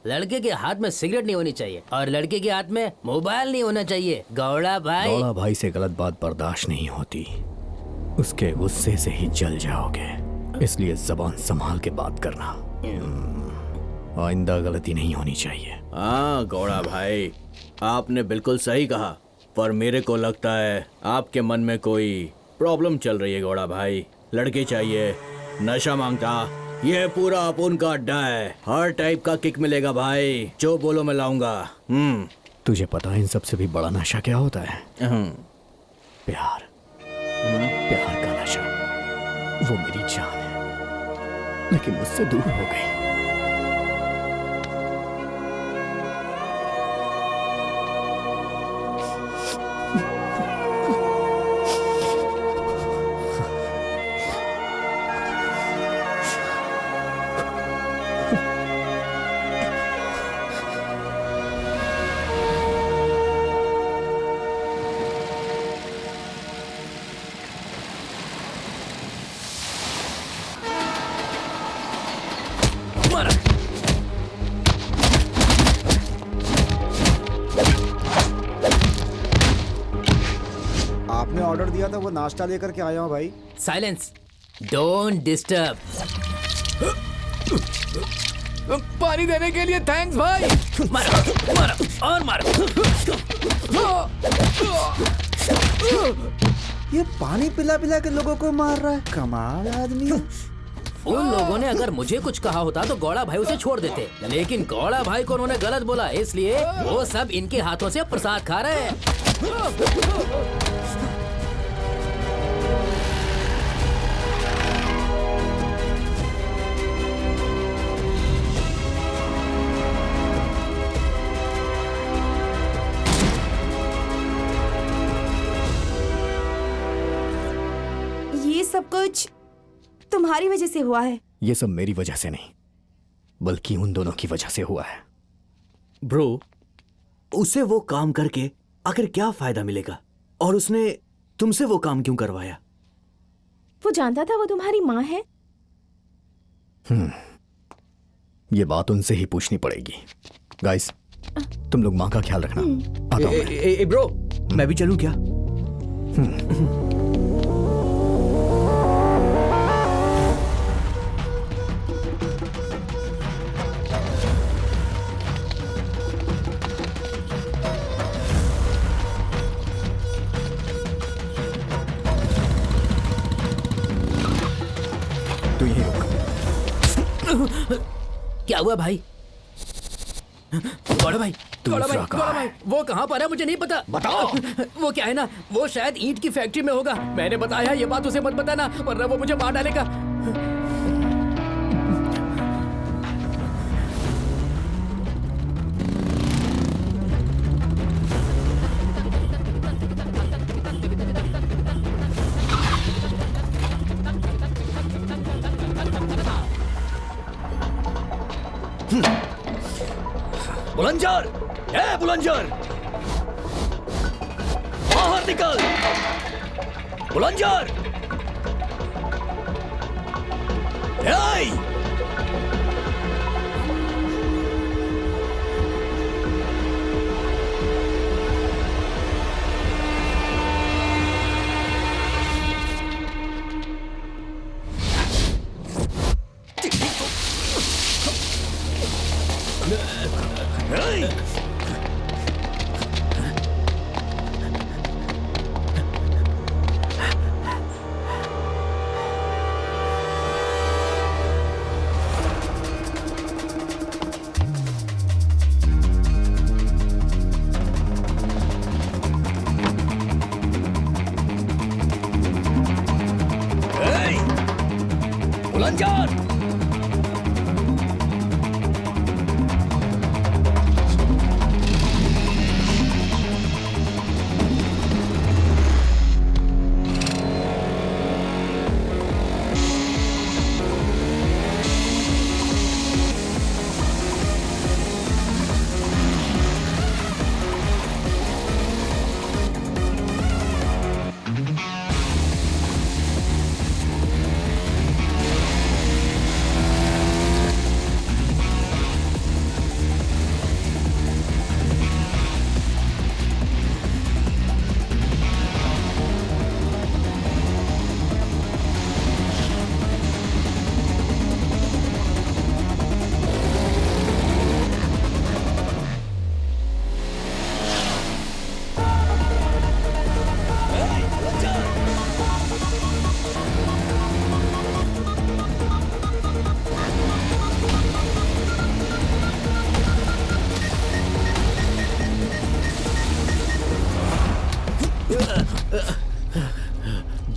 लड़के के हाथ में सिगरेट नहीं होनी चाहिए और लड़के के हाथ में मोबाइल नहीं होना चाहिए। गौड़ा भाई, गौड़ा भाई से गलत बात बर्दाश्त नहीं होती, उसके गुस्से से ही जल जाओगे। इसलिए जबान संभाल के बात करना, आइंदा गलती नहीं होनी चाहिए। हाँ गौड़ा भाई, आपने बिल्कुल सही कहा, पर मेरे को लगता है आपके मन में कोई प्रॉब्लम चल रही है गौड़ा भाई। लड़के चाहिए, नशा मांगता, ये पूरा अपुन का अड्डा है। हर टाइप का किक मिलेगा भाई, जो बोलो मैं लाऊंगा। तुझे पता है इन सबसे भी बड़ा नशा क्या होता है? प्यार। प्यार का नशा, वो मेरी जान है, लेकिन मुझसे दूर हो गई। आपने ऑर्डर दिया था, वो नाश्ता लेकर के आया हूँ भाई। Silence, don't disturb. पानी देने के लिए थैंक्स भाई। मारो मारो और मारो। ये पानी पिला पिला के लोगों को मार रहा है, कमाल आदमी है। उन लोगों ने अगर मुझे कुछ कहा होता तो गौड़ा भाई उसे छोड़ देते, लेकिन गौड़ा भाई को उन्होंने गलत बोला, इसलिए वो सब इनके हाथों से प्रसाद खा रहे हैं। ये सब कुछ तुम्हारी वजह से हुआ है। ये सब मेरी वजह से नहीं, बल्कि उन दोनों की वजह से हुआ है। ब्रो, उसे वो काम करके आखिर क्या फायदा मिलेगा? और उसने तुमसे वो काम क्यों करवाया? वो जानता था वो तुम्हारी माँ है? ये बात उनसे ही पूछनी पड़ेगी। गाइस, तुम लोग माँ का ख्याल रखना। आता हूं मैं। ब्रो, मैं भी चलूं क्या? तू यहीं रुक। क्या हुआ भाई? गौड़ा भाई, गौड़ा भाई, वो कहाँ पर है मुझे नहीं पता। बताओ। वो क्या है ना, वो शायद ईंट की फैक्ट्री में होगा। मैंने बताया ये बात उसे मत बताना, वरना वो मुझे मार डालेगा। बुलंदर, ए बुलंदर, बाहर निकल। बुलंदर, ए! बुलंदर,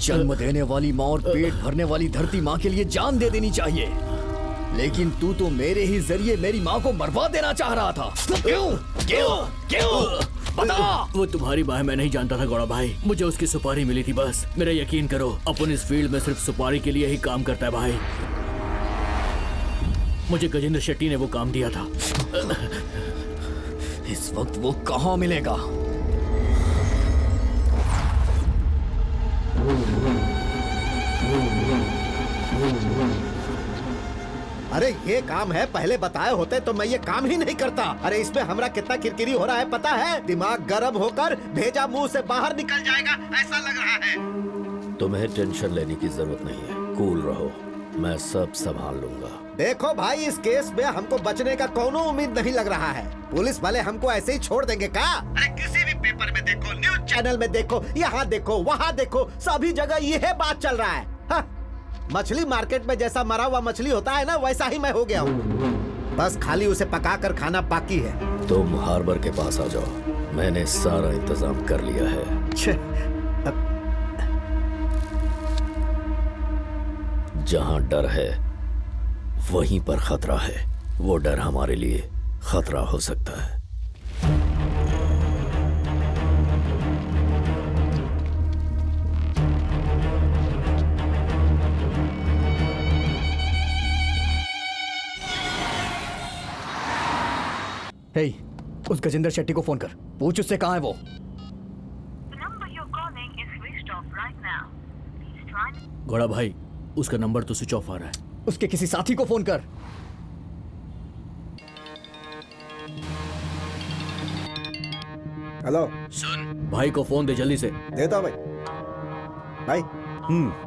जन्म देने वाली माँ और पेट भरने वाली धरती माँ के लिए जान दे देनी चाहिए, लेकिन तू तो मेरे ही जरिए मेरी माँ को मरवा देना चाह रहा था। क्यों? क्यों? क्यों? बता। वो तुम्हारी माँ मैं नहीं जानता था गौड़ा भाई, मुझे उसकी सुपारी मिली थी बस। मेरा यकीन करो, अपन इस फील्ड में सिर्फ सुपारी के लिए ही काम करता है भाई। मुझे गजेंद्र शेट्टी ने वो काम दिया था। इस वक्त वो कहाँ मिलेगा? अरे ये काम है, पहले बताए होते तो मैं ये काम ही नहीं करता। अरे इसमें हमरा कितना किरकिरी हो रहा है पता है? दिमाग गर्म होकर भेजा मुंह से बाहर निकल जाएगा ऐसा लग रहा है। तुम्हें टेंशन लेने की जरूरत नहीं है, कूल रहो, मैं सब संभाल लूंगा। देखो भाई, इस केस में हमको बचने का कोनो उम्मीद नहीं लग रहा है। पुलिस वाले हमको ऐसे ही छोड़ देंगे क्या? अरे किसी भी पेपर में देखो, न्यूज चैनल में देखो, यहाँ देखो, वहाँ देखो, सभी जगह यह बात चल रहा है। हाँ, मछली मार्केट में जैसा मरा हुआ मछली होता है ना, वैसा ही मैं हो गया हूँ। बस खाली उसे पका कर खाना बाकी है। तुम हार्बर के पास आ जाओ, मैंने सारा इंतजाम कर लिया है। जहाँ डर है वहीं पर खतरा है। वो डर हमारे लिए खतरा हो सकता है। हे, उस गजेंद्र शेट्टी को फोन कर, पूछ उससे कहाँ है वो। घोड़ा भाई, उसका नंबर तो स्विच ऑफ आ रहा है। उसके किसी साथी को फोन कर। हेलो, सुन, भाई को फोन दे जल्दी से। देता भाई। भाई,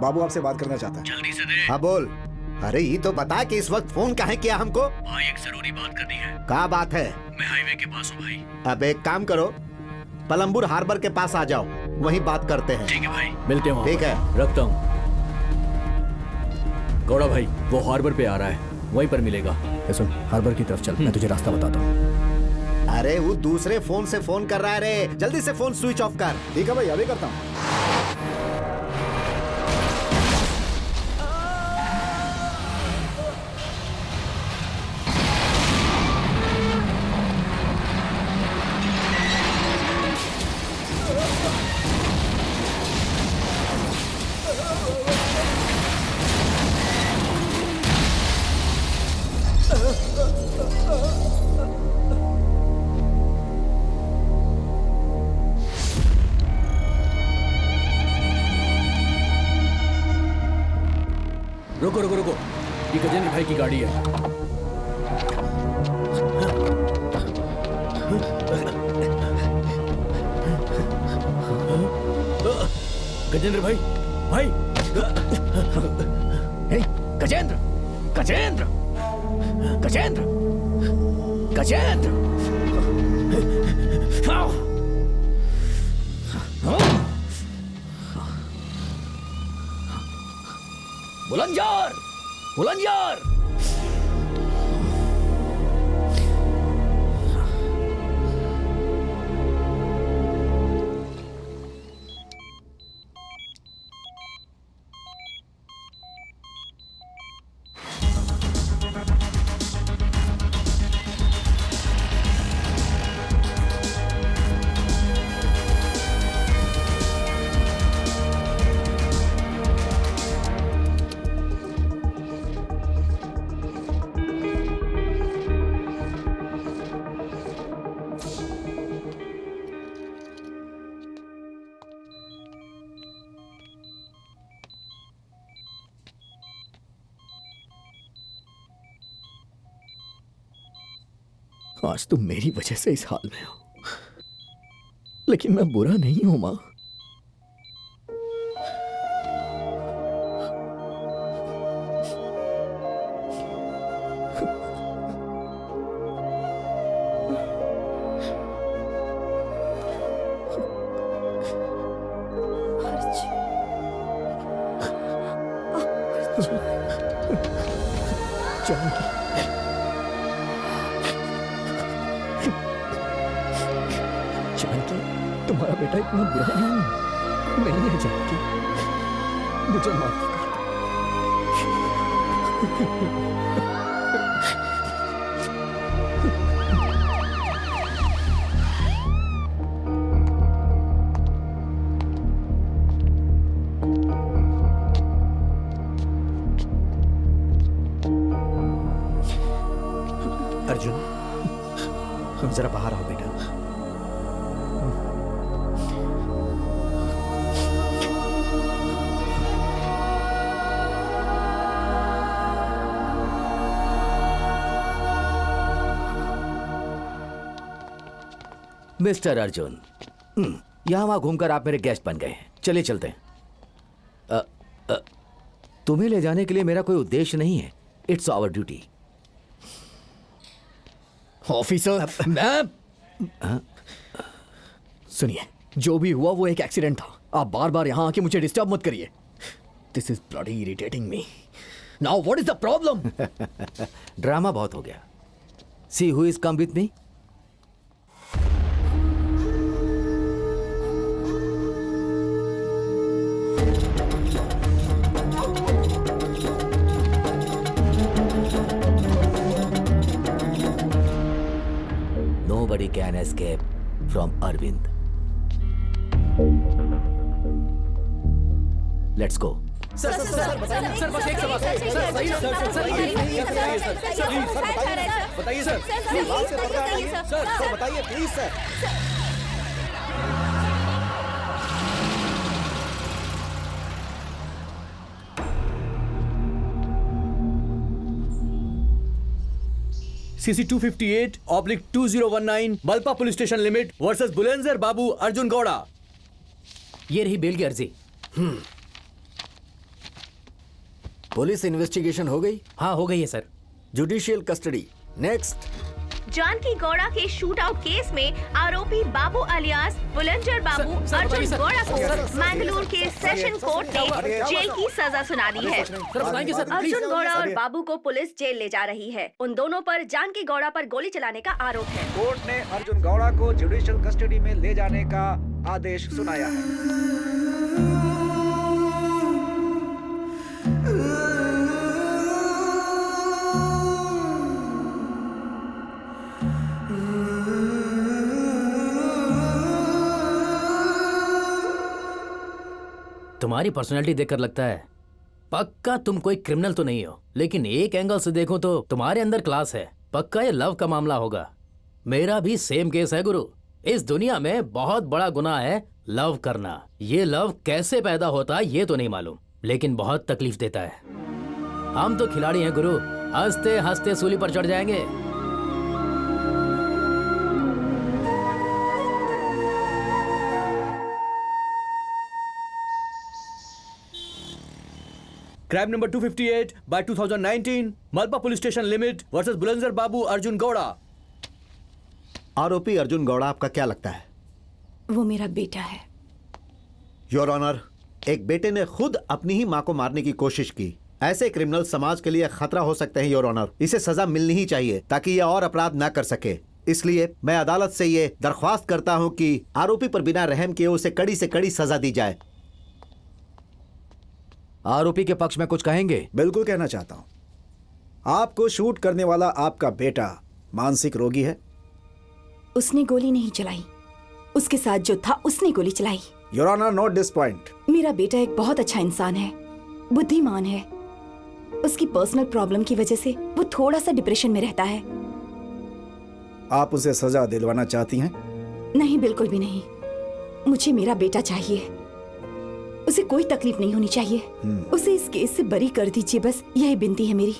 बाबू आपसे बात करना चाहता है। जल्दी से दे। हाँ बोल। अरे ये तो बता कि इस वक्त फोन काहे किया हमको? भाई एक जरूरी बात करनी है। क्या बात है? मैं हाईवे के पास हूँ भाई। अब एक काम करो, पलम्बुर हार्बर के पास आ जाओ, वहीं बात करते हैं। ठीक है भाई, मिलते हैं वहाँ। ठीक है, रखता हूँ। गौड़ा भाई, वो हार्बर पे आ रहा है, वहीं पर मिलेगा। सुन, हार्बर की तरफ चल, मैं तुझे रास्ता बताता हूँ। अरे वो दूसरे फोन से फोन कर रहा है रे, जल्दी से फोन स्विच ऑफ कर। ठीक है भाई, अभी करता हूँ। रुको रुको रुको, ये गजेंद्र भाई की गाड़ी है। गजेंद्र भाई, भाई। गजेंद्र, गजेंद्र, गजेंद्र, गजेंद्र। बुलंदशहर, बुलंदशहर। आज तुम मेरी वजह से इस हाल में हो, लेकिन मैं बुरा नहीं हूं मां। जानकी, तुम्हारा बेटा इतना बुरा नहीं है जानकी, मुझे माफ कर अर्जुन, जरा बाहर आओ बेटा। मिस्टर अर्जुन, यहाँ वहाँ घूमकर आप मेरे गेस्ट बन गए। चलिए चलते हैं। तुम्हें ले जाने के लिए मेरा कोई उद्देश्य नहीं है। It's our duty. ऑफिसर, मैं सुनिए, जो भी हुआ वो एक एक्सीडेंट था। आप बार बार यहाँ आके मुझे डिस्टर्ब मत करिए। This is bloody irritating me. Now what is the problem? Drama बहुत हो गया। See who is come with me. Nobody can escape from Arvind. Let's go. Sir बस एक सवाल सर बताइए सर बताइए please sir. CC 258/2019 Malpe police station limit versus Bulandar Babu Arjun Gowda. ये रही बेल की अर्जी। पुलिस इन्वेस्टिगेशन हो गई? हाँ हो गई है sir. Judicial custody next. Janaki Gowda के शूट आउट केस में आरोपी बाबू अलियास बुलंदर बाबू अर्जुन गौड़ा को मैंगलोर के सेशन कोर्ट ने जेल की सजा सुना दी है। अर्जुन गौड़ा और बाबू को पुलिस जेल ले जा रही है। उन दोनों पर जानकी गौड़ा पर गोली चलाने का आरोप है। कोर्ट ने अर्जुन गौड़ा को जुडिशियल कस्टडी में ले जाने का आदेश सुनाया है। तुम्हारी पर्सनैलिटी देखकर लगता है पक्का तुम कोई क्रिमिनल तो नहीं हो, लेकिन एक एंगल से देखो तो तुम्हारे अंदर क्लास है। पक्का ये लव का मामला होगा। मेरा भी सेम केस है गुरु। इस दुनिया में बहुत बड़ा गुनाह है लव करना। ये लव कैसे पैदा होता है ये तो नहीं मालूम, लेकिन बहुत तकलीफ देता है। हम तो खिलाड़ी हैं गुरु, हंसते हंसते सूली पर चढ़ जाएंगे। Crime number 258/2019 Malpe police station limit versus Bulandar Babu Arjun Gowda. आरोपी अर्जुन गौड़ा आपका क्या लगता है? वो मेरा बेटा है। योर ऑनर, एक बेटे ने खुद अपनी ही मां को मारने की कोशिश की। ऐसे क्रिमिनल समाज के लिए खतरा हो सकते हैं योर ऑनर। इसे सजा मिलनी ही चाहिए ताकि यह और अपराध न कर सके। इसलिए मैं अदालत से ये दरख्वास्त करता हूं कि आरोपी पर बिना रहम किए उसे कड़ी से कड़ी सजा दी जाए। आरोपी के पक्ष में कुछ कहेंगे? बिल्कुल कहना चाहता हूं। आपको शूट करने वाला आपका बेटा मानसिक रोगी है? उसने गोली नहीं चलाई, उसके साथ जो था उसने गोली चलाई। Your honour, note this point. मेरा बेटा एक बहुत अच्छा इंसान है, बुद्धिमान है। उसकी पर्सनल प्रॉब्लम की वजह से वो थोड़ा सा डिप्रेशन में रहता है। आप उसे सजा दिलवाना चाहती हैं? नहीं, बिल्कुल भी नहीं। मुझे मेरा बेटा चाहिए। उसे कोई तकलीफ नहीं होनी चाहिए। उसे इस केस से बरी कर दीजिए, बस यही विनती है मेरी।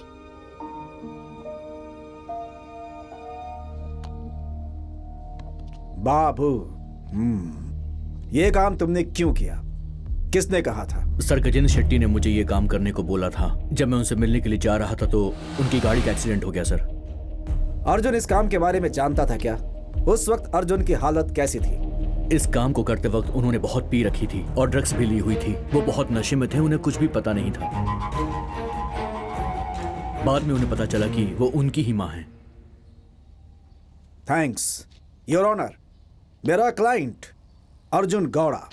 बाबू, ये काम तुमने क्यों किया? किसने कहा था? सर, गजेंद्र शेट्टी ने मुझे ये काम करने को बोला था। जब मैं उनसे मिलने के लिए जा रहा था तो उनकी गाड़ी का एक्सीडेंट हो गया सर। अर्जुन इस काम के बारे में जानता था क्या? उस वक्त अर्जुन की हालत कैसी थी? इस काम को करते वक्त उन्होंने बहुत पी रखी थी और ड्रग्स भी ली हुई थी। वो बहुत नशे में थे, उन्हें कुछ भी पता नहीं था। बाद में उन्हें पता चला कि वो उनकी ही मां है। Thanks your honour. मेरा क्लाइंट अर्जुन गौड़ा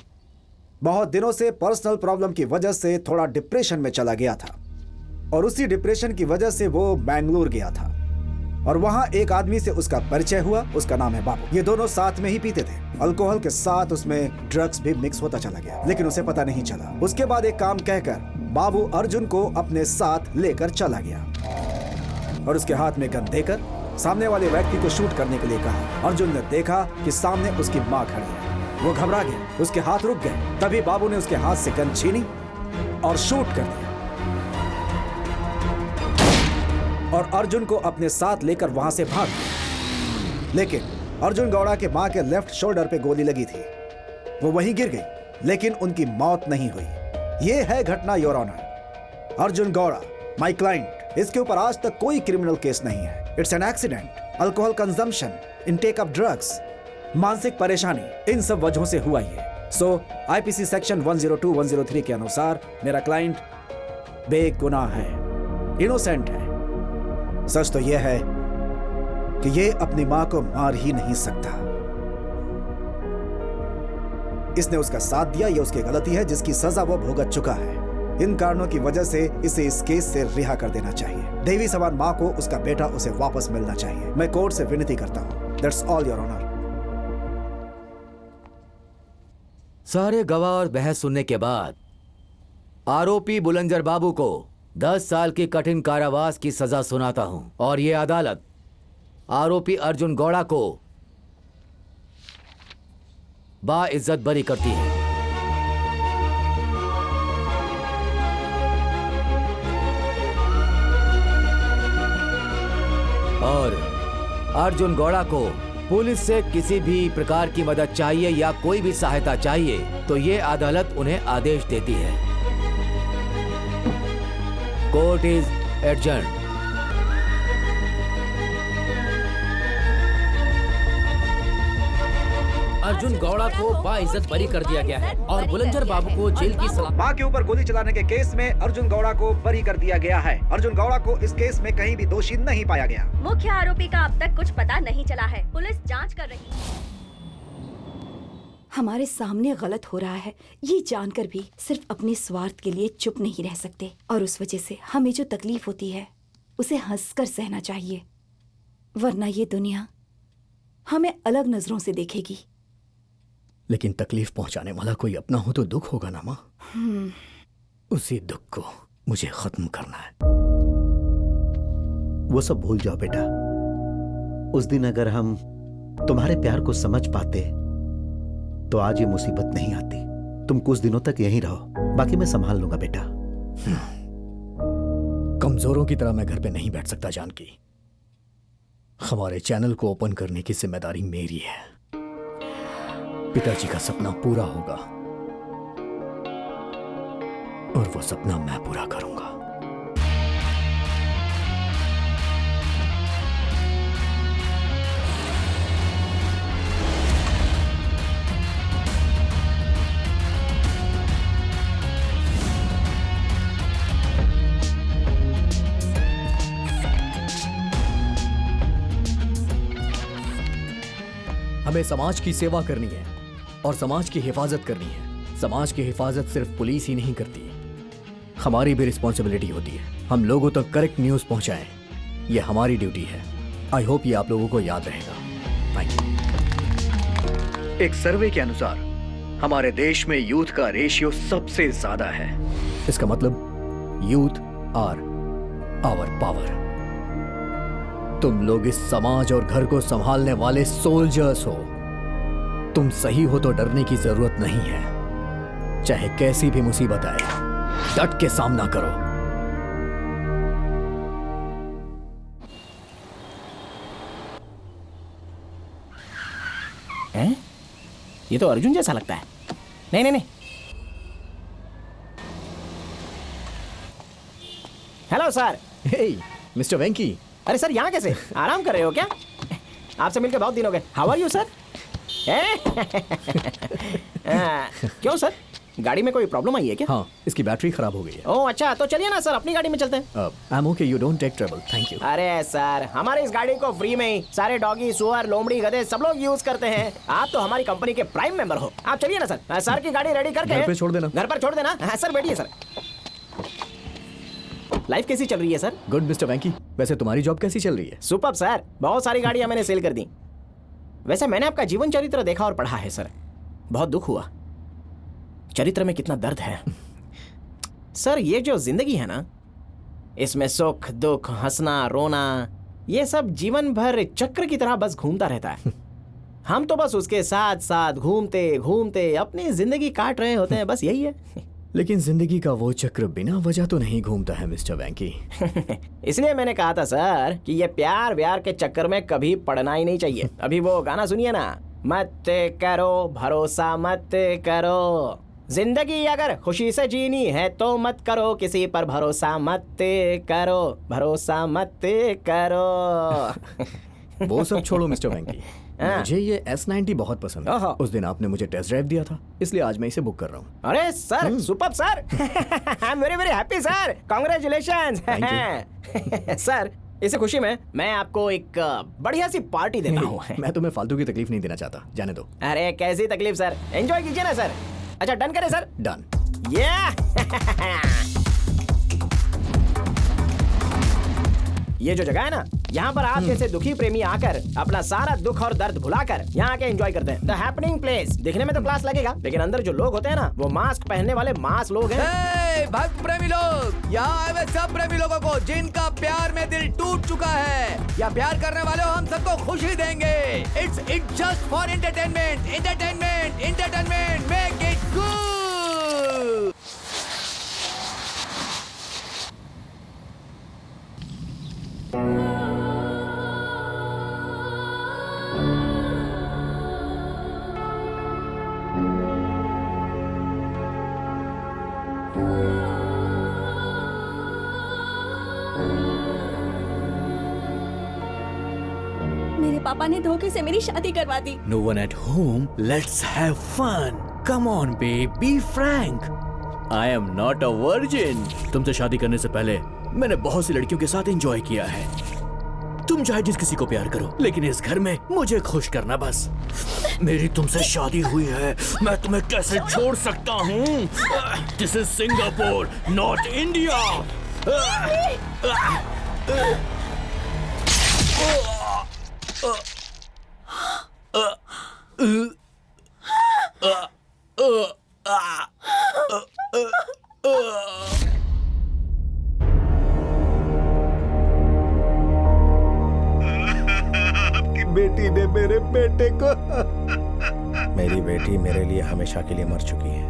बहुत दिनों से पर्सनल प्रॉब्लम की वजह से थोड़ा डिप्रेशन में चला गया था और उसी डिप्रेशन की वजह से वो बैंगलोर गया था और वहां एक आदमी से उसका परिचय हुआ। उसका नाम है बाबू। ये दोनों साथ में ही पीते थे। अल्कोहल के साथ उसमें ड्रग्स भी मिक्स होता चला गया, लेकिन उसे पता नहीं चला। उसके बाद एक काम कहकर बाबू अर्जुन को अपने साथ लेकर चला गया और उसके हाथ में गन देकर सामने वाले व्यक्ति को शूट करने के लिए कहा। अर्जुन ने देखा कि सामने उसकी मां खड़ी है। वो घबरा गया, उसके हाथ रुक गए। तभी बाबू ने उसके हाथ से गन छीनी और शूट कर दिया और अर्जुन को अपने साथ लेकर वहां से भाग गया। लेकिन अर्जुन गौड़ा के मां के लेफ्ट शोल्डर पे गोली लगी थी। वो वहीं गिर गई, लेकिन उनकी मौत नहीं हुई। ये है घटना your honour. Arjun Gowda my client, इसके ऊपर आज तक कोई क्रिमिनल केस नहीं है। It's an accident. Alcohol consumption, intake of drugs, मानसिक परेशानी, इन सब वजहों से हुआ ये। सो आईपीसी सेक्शन 102, 103 के अनुसार मेरा क्लाइंट बेगुनाह है, इनोसेंट है। सच तो यह है कि ये अपनी मां को मार ही नहीं सकता। इसने उसका साथ दिया, यह उसकी गलती है जिसकी सजा वो भुगत चुका है। इन कारणों की वजह से इसे इस केस से रिहा कर देना चाहिए। देवी समान मां को उसका बेटा उसे वापस मिलना चाहिए। मैं कोर्ट से विनती करता हूं। That's all your honour. सारे गवाह और बहस सुनने के बाद आरोपी बुलंदर बाबू को 10 साल की कठिन कारावास की सजा सुनाता हूं और यह अदालत आरोपी अर्जुन गौड़ा को बाइज्जत बरी करती है। और अर्जुन गौड़ा को पुलिस से किसी भी प्रकार की मदद चाहिए या कोई भी सहायता चाहिए तो ये अदालत उन्हें आदेश देती है। Court is adjourned. Arjun Gowda को बाइज्जत बरी कर दिया गया है और बुलंदर बाबू को जेल की सलाह। मां के ऊपर गोली चलाने के केस में अर्जुन गौड़ा को बरी कर दिया गया है। अर्जुन गौड़ा को इस केस में कहीं भी दोषी नहीं पाया गया। मुख्य आरोपी का अब तक कुछ पता नहीं चला है। पुलिस जांच कर रही है। हमारे सामने गलत हो रहा है ये जानकर भी सिर्फ अपने स्वार्थ के लिए चुप नहीं रह सकते, और उस वजह से हमें जो तकलीफ होती है उसे हंसकर सहना चाहिए, वरना ये दुनिया हमें अलग नजरों से देखेगी। लेकिन तकलीफ पहुंचाने वाला कोई अपना हो तो दुख होगा ना माँ। उसी दुख को मुझे खत्म करना है। वो सब भूल जाओ बेटा। उस दिन अगर हम तुम्हारे प्यार को समझ पाते तो आज ये मुसीबत नहीं आती। तुम कुछ दिनों तक यहीं रहो, बाकी मैं संभाल लूंगा बेटा। कमजोरों की तरह मैं घर पे नहीं बैठ सकता जानकी। हमारे चैनल को ओपन करने की जिम्मेदारी मेरी है। पिताजी का सपना पूरा होगा और वो सपना मैं पूरा करूंगा। हमें समाज की सेवा करनी है और समाज की हिफाजत करनी है। समाज की हिफाजत सिर्फ पुलिस ही नहीं करती, हमारी भी रिस्पॉन्सिबिलिटी होती है। हम लोगों तक करेक्ट न्यूज पहुंचाएं, ये हमारी ड्यूटी है। आई होप ये आप लोगों को याद रहेगा। Thank you. एक सर्वे के अनुसार हमारे देश में यूथ का रेशियो सबसे ज्यादा है। इसका मतलब यूथ आर आवर पावर। तुम लोग इस समाज और घर को संभालने वाले सोल्जर्स हो। तुम सही हो तो डरने की जरूरत नहीं है। चाहे कैसी भी मुसीबत आए, डट के सामना करो। हैं? ये तो अर्जुन जैसा लगता है। नहीं नहीं नहीं। Hello sir. Hey mister Venky. अरे सर यहाँ कैसे? आराम कर रहे हो क्या? आपसे मिलकर बहुत दिन हो गए। How are you sir? क्यों सर, गाड़ी में कोई प्रॉब्लम आई है क्या? हाँ, इसकी बैटरी खराब हो गई है। ओह अच्छा, तो चलिए ना सर, अपनी गाड़ी में चलते हैं। I am okay, you don't take trouble, thank you. अरे सर, हमारे इस गाड़ी को फ्री में ही सारे डॉगी, सुअर, लोमड़ी, गधे सब लोग यूज करते हैं। आप तो हमारी कंपनी के प्राइम मेंबर हो। आप चलिए ना सर। सर की गाड़ी रेडी करके घर पे छोड़ देना। घर पर छोड़ देना। हाँ सर, बैठिए सर। लाइफ कैसी चल रही है सर? गुड मिस्टर वेंकी। वैसे तुम्हारी जॉब कैसी चल रही है? सुपर्ब सर, बहुत सारी गाड़ियां मैंने सेल कर दी। वैसे मैंने आपका जीवन चरित्र देखा और पढ़ा है सर, बहुत दुख हुआ। चरित्र में कितना दर्द है सर। ये जो जिंदगी है ना, इसमें सुख दुख, हंसना रोना, ये सब जीवन भर चक्र की तरह बस घूमता रहता है। हम तो बस उसके साथ साथ घूमते घूमते अपनी जिंदगी काट रहे होते हैं, बस यही है। लेकिन जिंदगी का वो चक्र बिना वजह तो नहीं घूमता है मिस्टर वेंकी। इसलिए मैंने कहा था सर कि ये प्यार व्यार के चक्कर में कभी पड़ना ही नहीं चाहिए। अभी वो गाना सुनिए ना, मत करो भरोसा मत करो, जिंदगी अगर खुशी से जीनी है तो मत करो किसी पर भरोसा मत करो, भरोसा मत करो। वो सब छोड़ो मिस्टर वेंकी, मुझे ये S90 बहुत पसंद है। उस दिन आपने मुझे टेस्ट ड्राइव दिया था, इसलिए आज मैं इसे बुक कर रहा हूँ। अरे sir, superb sir. I am very very happy sir, congratulations. Sir, इस खुशी में मैं आपको एक बढ़िया सी पार्टी देता हूँ। मैं तुम्हें फालतू की तकलीफ नहीं देना चाहता, जाने दो। अरे कैसी तकलीफ सर, एंजॉय कीजिए ना सर। अच्छा डन करें सर? डन। ये जो जगह है ना, यहाँ पर आप जैसे दुखी प्रेमी आकर अपना सारा दुख और दर्द भुलाकर यहाँ आके एंजॉय करते हैं। The happening place. दिखने में तो क्लास लगेगा, लेकिन अंदर जो लोग होते हैं ना, वो मास्क पहनने वाले मास लोग हैं। भक्त प्रेमी लोग, यहाँ आए हुए सब प्रेमी लोगों को जिनका प्यार में दिल टूट चुका है या प्यार करने वाले हो, हम सबको खुशी देंगे। It's just for entertainment, entertainment, entertainment, make it good. मेरे पापा ने धोखे से मेरी शादी करवा दी। No one at home. Let's have fun. Come on, babe. Be frank. I am not a virgin. तुमसे शादी करने से पहले मैंने बहुत सी लड़कियों के साथ एंजॉय किया है। तुम चाहे जिस किसी को प्यार करो, लेकिन इस घर में मुझे खुश करना बस। मेरी तुमसे शादी हुई है, मैं तुम्हें कैसे छोड़ सकता हूँ? This is Singapore, not India. आपकी बेटी ने मेरे बेटे को मेरी बेटी मेरे लिए हमेशा के लिए मर चुकी है।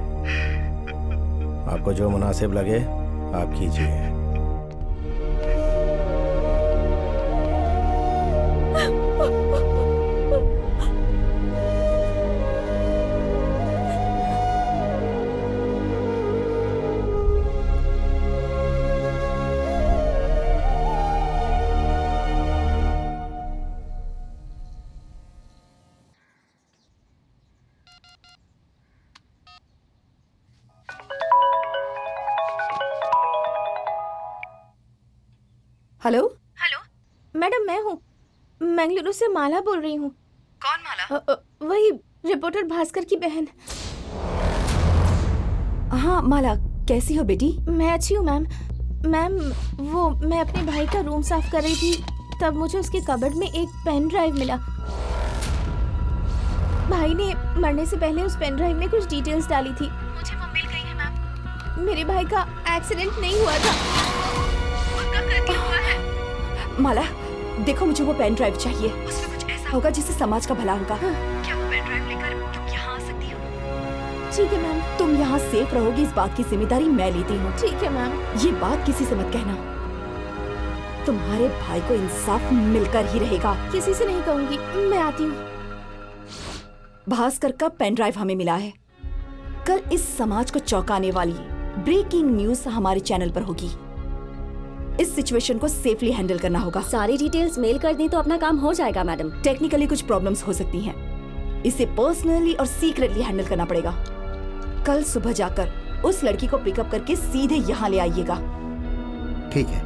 आपको जो मुनासिब लगे आप कीजिए। हेलो हेलो मैडम, मैं हूँ मैंगलुरु से माला बोल रही हूँ। कौन माला? वही रिपोर्टर भास्कर की बहन। हाँ माला, कैसी हो बेटी? मैं अच्छी हूँ मैम। मैम वो मैं अपने भाई का रूम साफ कर रही थी, तब मुझे उसके कबर्ड में एक पेन ड्राइव मिला। भाई ने मरने से पहले उस पेन ड्राइव में कुछ डिटेल्स डाली थी। मुझे वो मिल गई है मैम। मेरे भाई का एक्सीडेंट नहीं हुआ था। हुआ है। माला देखो, मुझे वो पेन ड्राइव चाहिए। उसमें कुछ ऐसा होगा जिससे समाज का भला होगा। क्या वो पेन ड्राइव लेकर तुम यहाँ आ सकती हो? ठीक है मैम। तुम यहाँ सेफ रहोगी, इस बात की जिम्मेदारी मैं लेती हूँ। ठीक है मैम। ये बात किसी से मत कहना। तुम्हारे भाई को इंसाफ मिलकर ही रहेगा। किसी से नहीं कहूँगी, मैं आती हूँ। भास्कर का पेन ड्राइव हमें मिला है। कल इस समाज को चौंकाने वाली ब्रेकिंग न्यूज हमारे चैनल पर होगी। इस सिचुएशन को सेफली हैंडल करना होगा। सारी डिटेल्स मेल कर दी तो अपना काम हो जाएगा मैडम। टेक्निकली कुछ प्रॉब्लम्स हो सकती हैं, इसे पर्सनली और सीक्रेटली हैंडल करना पड़ेगा। कल सुबह जाकर उस लड़की को पिकअप करके सीधे यहाँ ले आइएगा। ठीक है।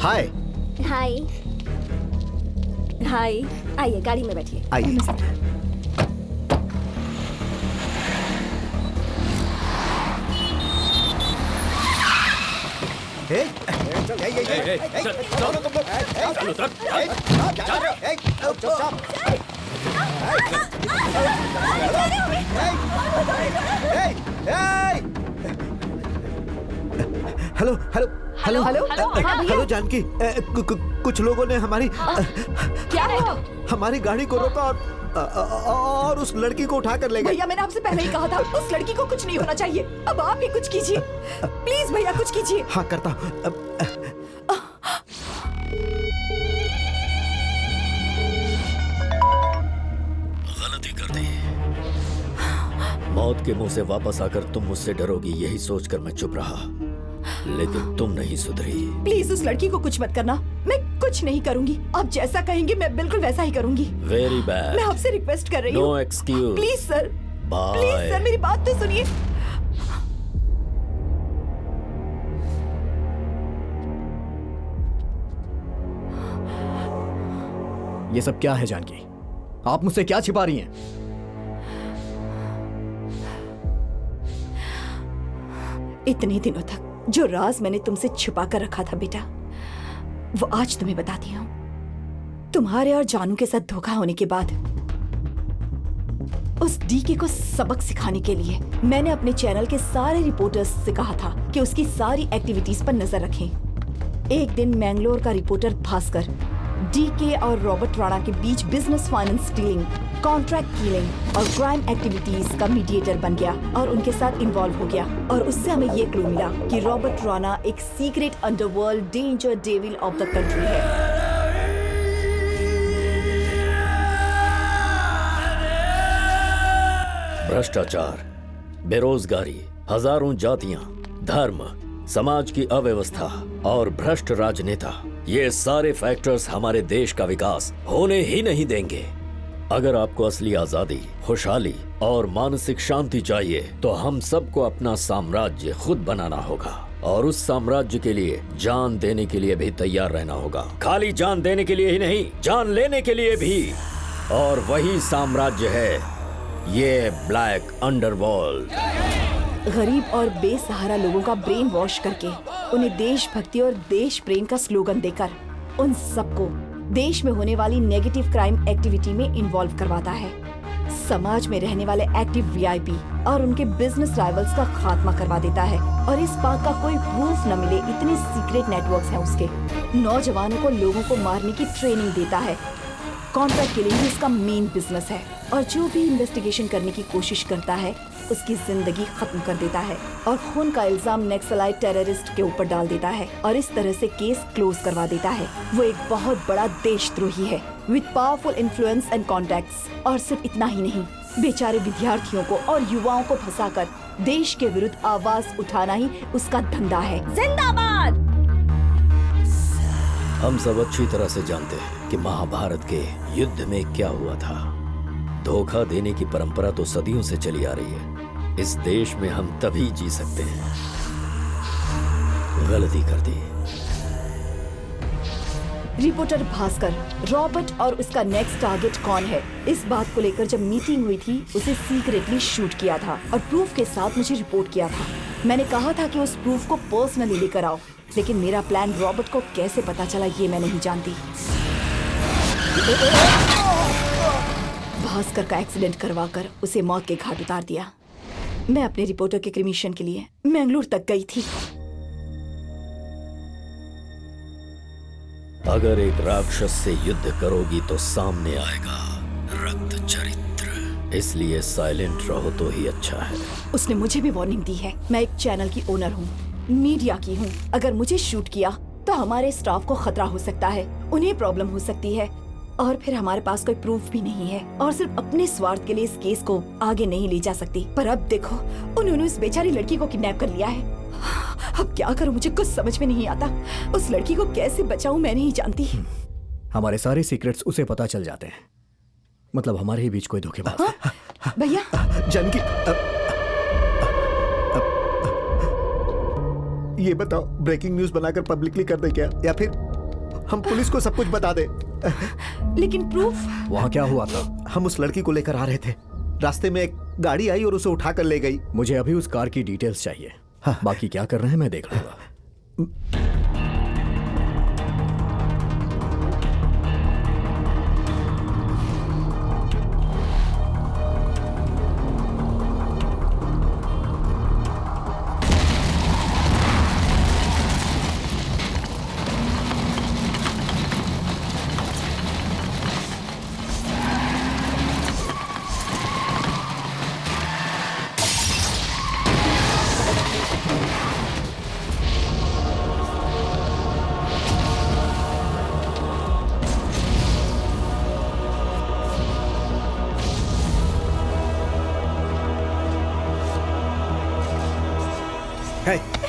हाय। हाय हाय, आइए गाड़ी में बैठिए। आइए। Hello hello hello hello hello Janaki, कुछ लोगों ने हमारी क्या है? हमारी गाड़ी को रोका और उस लड़की को उठा कर ले गए। भैया मैंने आपसे पहले ही कहा था उस लड़की को कुछ नहीं होना चाहिए। अब आप ही कुछ कीजिए प्लीज भैया, कुछ कीजिए। हाँ करता हूँ। गलती कर दी। मौत के मुंह से वापस आकर तुम मुझसे डरोगी, यही सोचकर मैं चुप रहा, लेकिन तुम नहीं सुधरी। प्लीज उस लड़की को कुछ मत करना, मैं कुछ नहीं करूंगी। आप जैसा कहेंगे मैं बिल्कुल वैसा ही करूंगी। Very bad. मैं आपसे रिक्वेस्ट कर रही हूँ। No excuse. Please sir, bye. Please sir मेरी बात तो सुनिए। ये सब क्या है जानकी? आप मुझसे क्या छिपा रही हैं? इतने दिनों तक जो राज मैंने तुमसे छुपा कर रखा था बेटा, वो आज तुम्हें बताती हूँ। तुम्हारे और जानू के साथ धोखा होने के बाद उस डीके को सबक सिखाने के लिए मैंने अपने चैनल के सारे रिपोर्टर्स से कहा था कि उसकी सारी एक्टिविटीज पर नजर रखें। एक दिन मैंगलोर का रिपोर्टर भास्कर डीके और रॉबर्ट राणा के बीच business finance dealing, contract killing और क्राइम एक्टिविटीज का मीडिएटर बन गया और उनके साथ इन्वॉल्व हो गया। और उससे हमें ये क्लू मिला कि रॉबर्ट राणा एक secret underworld danger devil of the country है। भ्रष्टाचार, बेरोजगारी, हजारों जातियां, धर्म, समाज की अव्यवस्था और भ्रष्ट राजनेता, ये सारे फैक्टर्स हमारे देश का विकास होने ही नहीं देंगे। अगर आपको असली आजादी, खुशहाली और मानसिक शांति चाहिए तो हम सबको अपना साम्राज्य खुद बनाना होगा और उस साम्राज्य के लिए जान देने के लिए भी तैयार रहना होगा। खाली जान देने के लिए ही नहीं, जान लेने के लिए भी। और वही साम्राज्य है ये ब्लैक अंडरवर्ल्ड। गरीब और बेसहारा लोगों का ब्रेन वॉश करके उन्हें देशभक्ति और देश प्रेम का स्लोगन देकर उन सबको देश में होने वाली नेगेटिव क्राइम एक्टिविटी में इन्वॉल्व करवाता है। समाज में रहने वाले एक्टिव वीआईपी और उनके बिजनेस राइवल्स का खात्मा करवा देता है और इस बात का कोई प्रूफ न मिले इतने सीक्रेट नेटवर्क्स हैं उसके। नौजवानों को लोगों को मारने की ट्रेनिंग देता है। कॉन्ट्रैक्ट किलिंग इसका मेन बिजनेस है और जो भी इन्वेस्टिगेशन करने की कोशिश करता है उसकी जिंदगी खत्म कर देता है और खून का इल्जाम नक्सलाइट टेररिस्ट के ऊपर डाल देता है और इस तरह से केस क्लोज करवा देता है। वो एक बहुत बड़ा देशद्रोही है with powerful influence and contacts. और सिर्फ इतना ही नहीं, बेचारे विद्यार्थियों को और युवाओं को फंसाकर देश के विरुद्ध आवाज उठाना ही उसका धंधा है। जिंदाबाद। हम सब अच्छी तरह से जानते हैं कि महाभारत के युद्ध में क्या हुआ था। धोखा देने की परंपरा तो सदियों से चली आ रही है। इस देश में हम तभी जी सकते हैं। गलती कर दी। रिपोर्टर भास्कर, रॉबर्ट और उसका नेक्स्ट टारगेट कौन है, इस बात को लेकर जब मीटिंग हुई थी उसे सीक्रेटली शूट किया था और प्रूफ के साथ मुझे रिपोर्ट किया था। मैंने कहा था कि उस प्रूफ को पर्सनली लेकर आओ, लेकिन मेरा प्लान रॉबर्ट को कैसे पता चला ये मैं नहीं जानती। भास्कर का एक्सीडेंट करवाकर उसे मौत के घाट उतार दिया। मैं अपने रिपोर्टर के कमीशन के लिए मैंगलोर तक गई थी। अगर एक राक्षस से युद्ध करोगी तो सामने आएगा रक्त चरित्र, इसलिए साइलेंट रहो तो ही अच्छा है। उसने मुझे भी वार्निंग दी है। मैं एक चैनल की ओनर हूँ, मीडिया की हूँ। अगर मुझे शूट किया तो हमारे स्टाफ को खतरा हो सकता है, उन्हें प्रॉब्लम हो सकती है और फिर हमारे पास कोई प्रूफ भी नहीं है और सिर्फ अपने स्वार्थ के लिए इस केस को आगे नहीं ले जा सकती। पर अब देखो, उन्होंने उस बेचारी लड़की को किडनैप कर लिया है। अब क्या करूं, मुझे कुछ समझ में नहीं आता। उस लड़की को कैसे बचाऊं मैं नहीं जानती। हमारे सारे सीक्रेट्स उसे पता चल जाते हैं। मतलब हमारे ही बीच कोई धोखेबाज है। भैया जानकी, ये बताओ, ब्रेकिंग न्यूज बनाकर पब्लिकली कर दे क्या, या फिर हम पुलिस को सब कुछ बता दे? लेकिन प्रूफ? वहाँ क्या हुआ था? हम उस लड़की को लेकर आ रहे थे, रास्ते में एक गाड़ी आई और उसे उठा कर ले गई। मुझे अभी उस कार की डिटेल्स चाहिए। हाँ। बाकी क्या कर रहे हैं मैं देख लूंगा।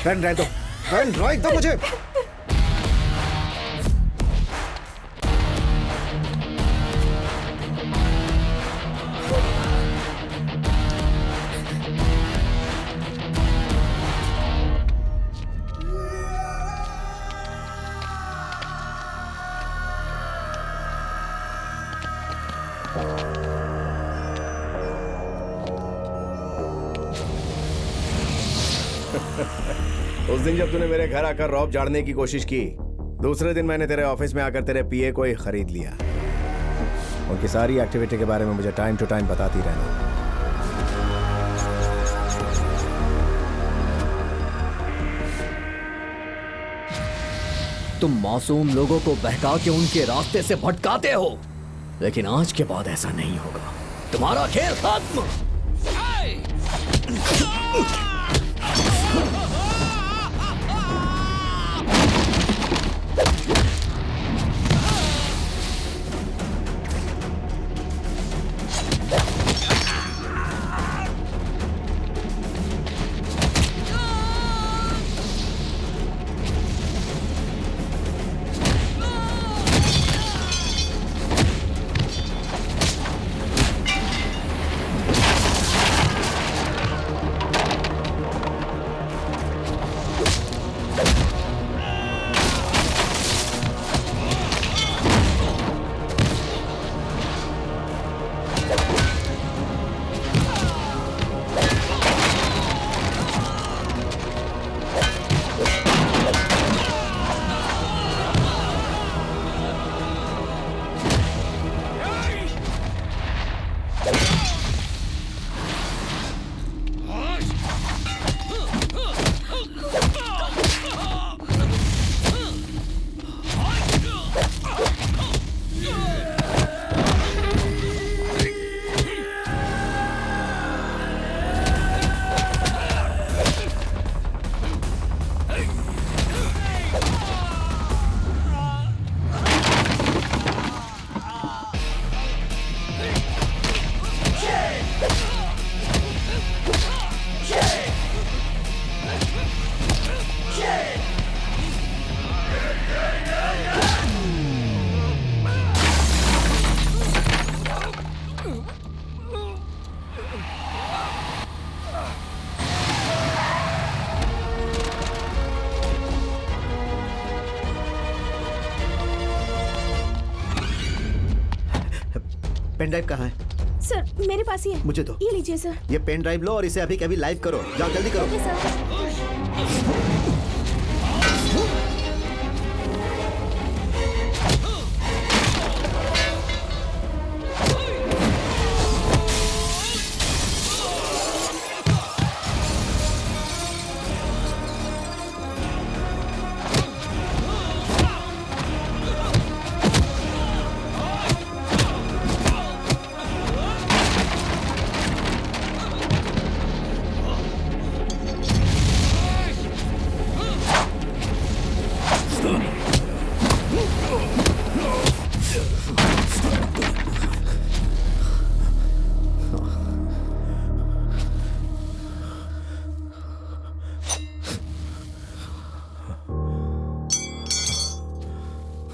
पेन ड्राइव दो, पेन ड्राइव दो मुझे। उस दिन जब तूने मेरे घर आकर रॉब झाड़ने की कोशिश की, दूसरे दिन मैंने तेरे ऑफिस में आकर तेरे पीए को ही खरीद लिया। उनकी सारी एक्टिविटी के बारे में मुझे टाइम टू टाइम बताती रहना। तुम मासूम लोगों को बहका के उनके रास्ते से भटकाते हो, लेकिन आज के बाद ऐसा नहीं होगा। तुम्हारा खेल खत्म। पेन ड्राइव कहाँ है? सर मेरे पास ही है। मुझे दो। ये लीजिए सर। ये पेन ड्राइव लो और इसे अभी कभी लाइव करो। जाओ जल्दी करो। Okay sir.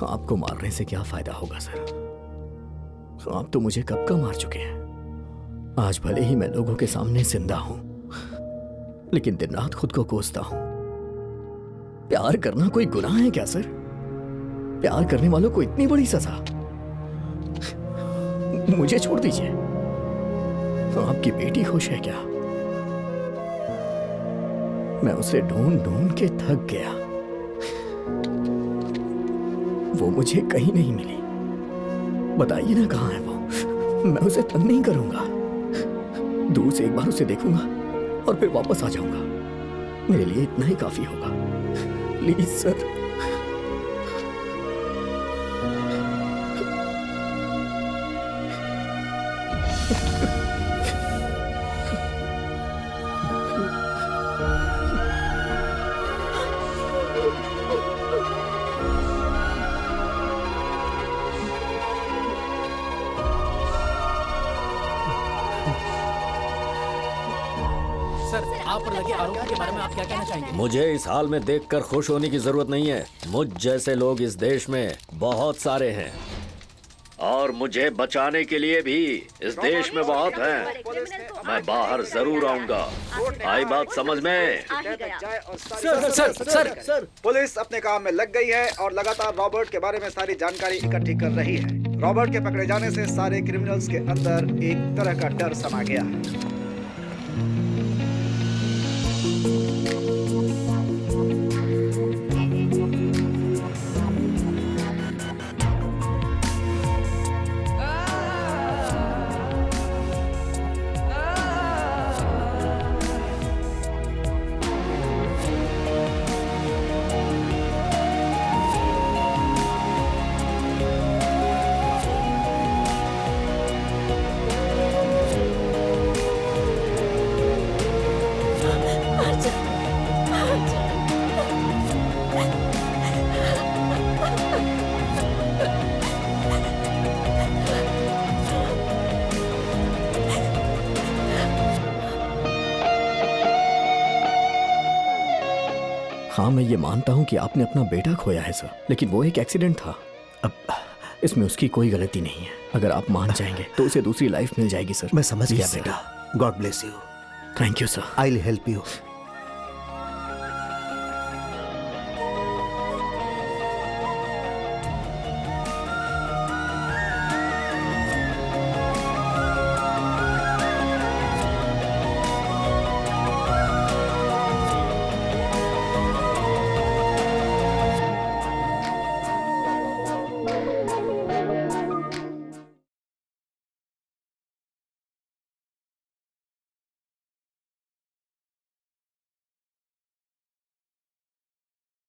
आपको मारने से क्या फायदा होगा सर? आप तो मुझे कब का मार चुके हैं। आज भले ही मैं लोगों के सामने जिंदा हूं, लेकिन दिन रात खुद को कोसता हूं। प्यार करना कोई गुनाह है क्या सर? प्यार करने वालों को इतनी बड़ी सजा? मुझे छोड़ दीजिए। आपकी बेटी खुश है क्या? मैं उसे ढूंढ ढूंढ के थक गया, वो मुझे कहीं नहीं मिली। बताइए ना कहाँ है वो? मैं उसे तंग नहीं करूंगा। दूर से एक बार उसे देखूंगा और फिर वापस आ जाऊंगा। मेरे लिए इतना ही काफी होगा। Please sir. आप पर लगे आरोपों के बारे में आप क्या कहना चाहेंगे? मुझे इस हाल में देखकर खुश होने की जरूरत नहीं है। मुझ जैसे लोग इस देश में बहुत सारे हैं और मुझे बचाने के लिए भी इस देश में बहुत हैं। मैं बाहर जरूर आऊंगा। आई बात समझ में? सर, पुलिस अपने काम में लग गई है और लगातार रॉबर्ट के बारे में सारी जानकारी इकट्ठी कर रही है। रॉबर्ट के पकड़े जाने से सारे क्रिमिनल्स के अंदर एक तरह का डर समा गया है। हाँ, मैं ये मानता हूँ कि आपने अपना बेटा खोया है सर, लेकिन वो एक एक्सीडेंट था। अब इसमें उसकी कोई गलती नहीं है। अगर आप मान जाएंगे तो उसे दूसरी लाइफ मिल जाएगी सर। मैं समझ गया सर। बेटा। God bless you. Thank you sir. I will help you.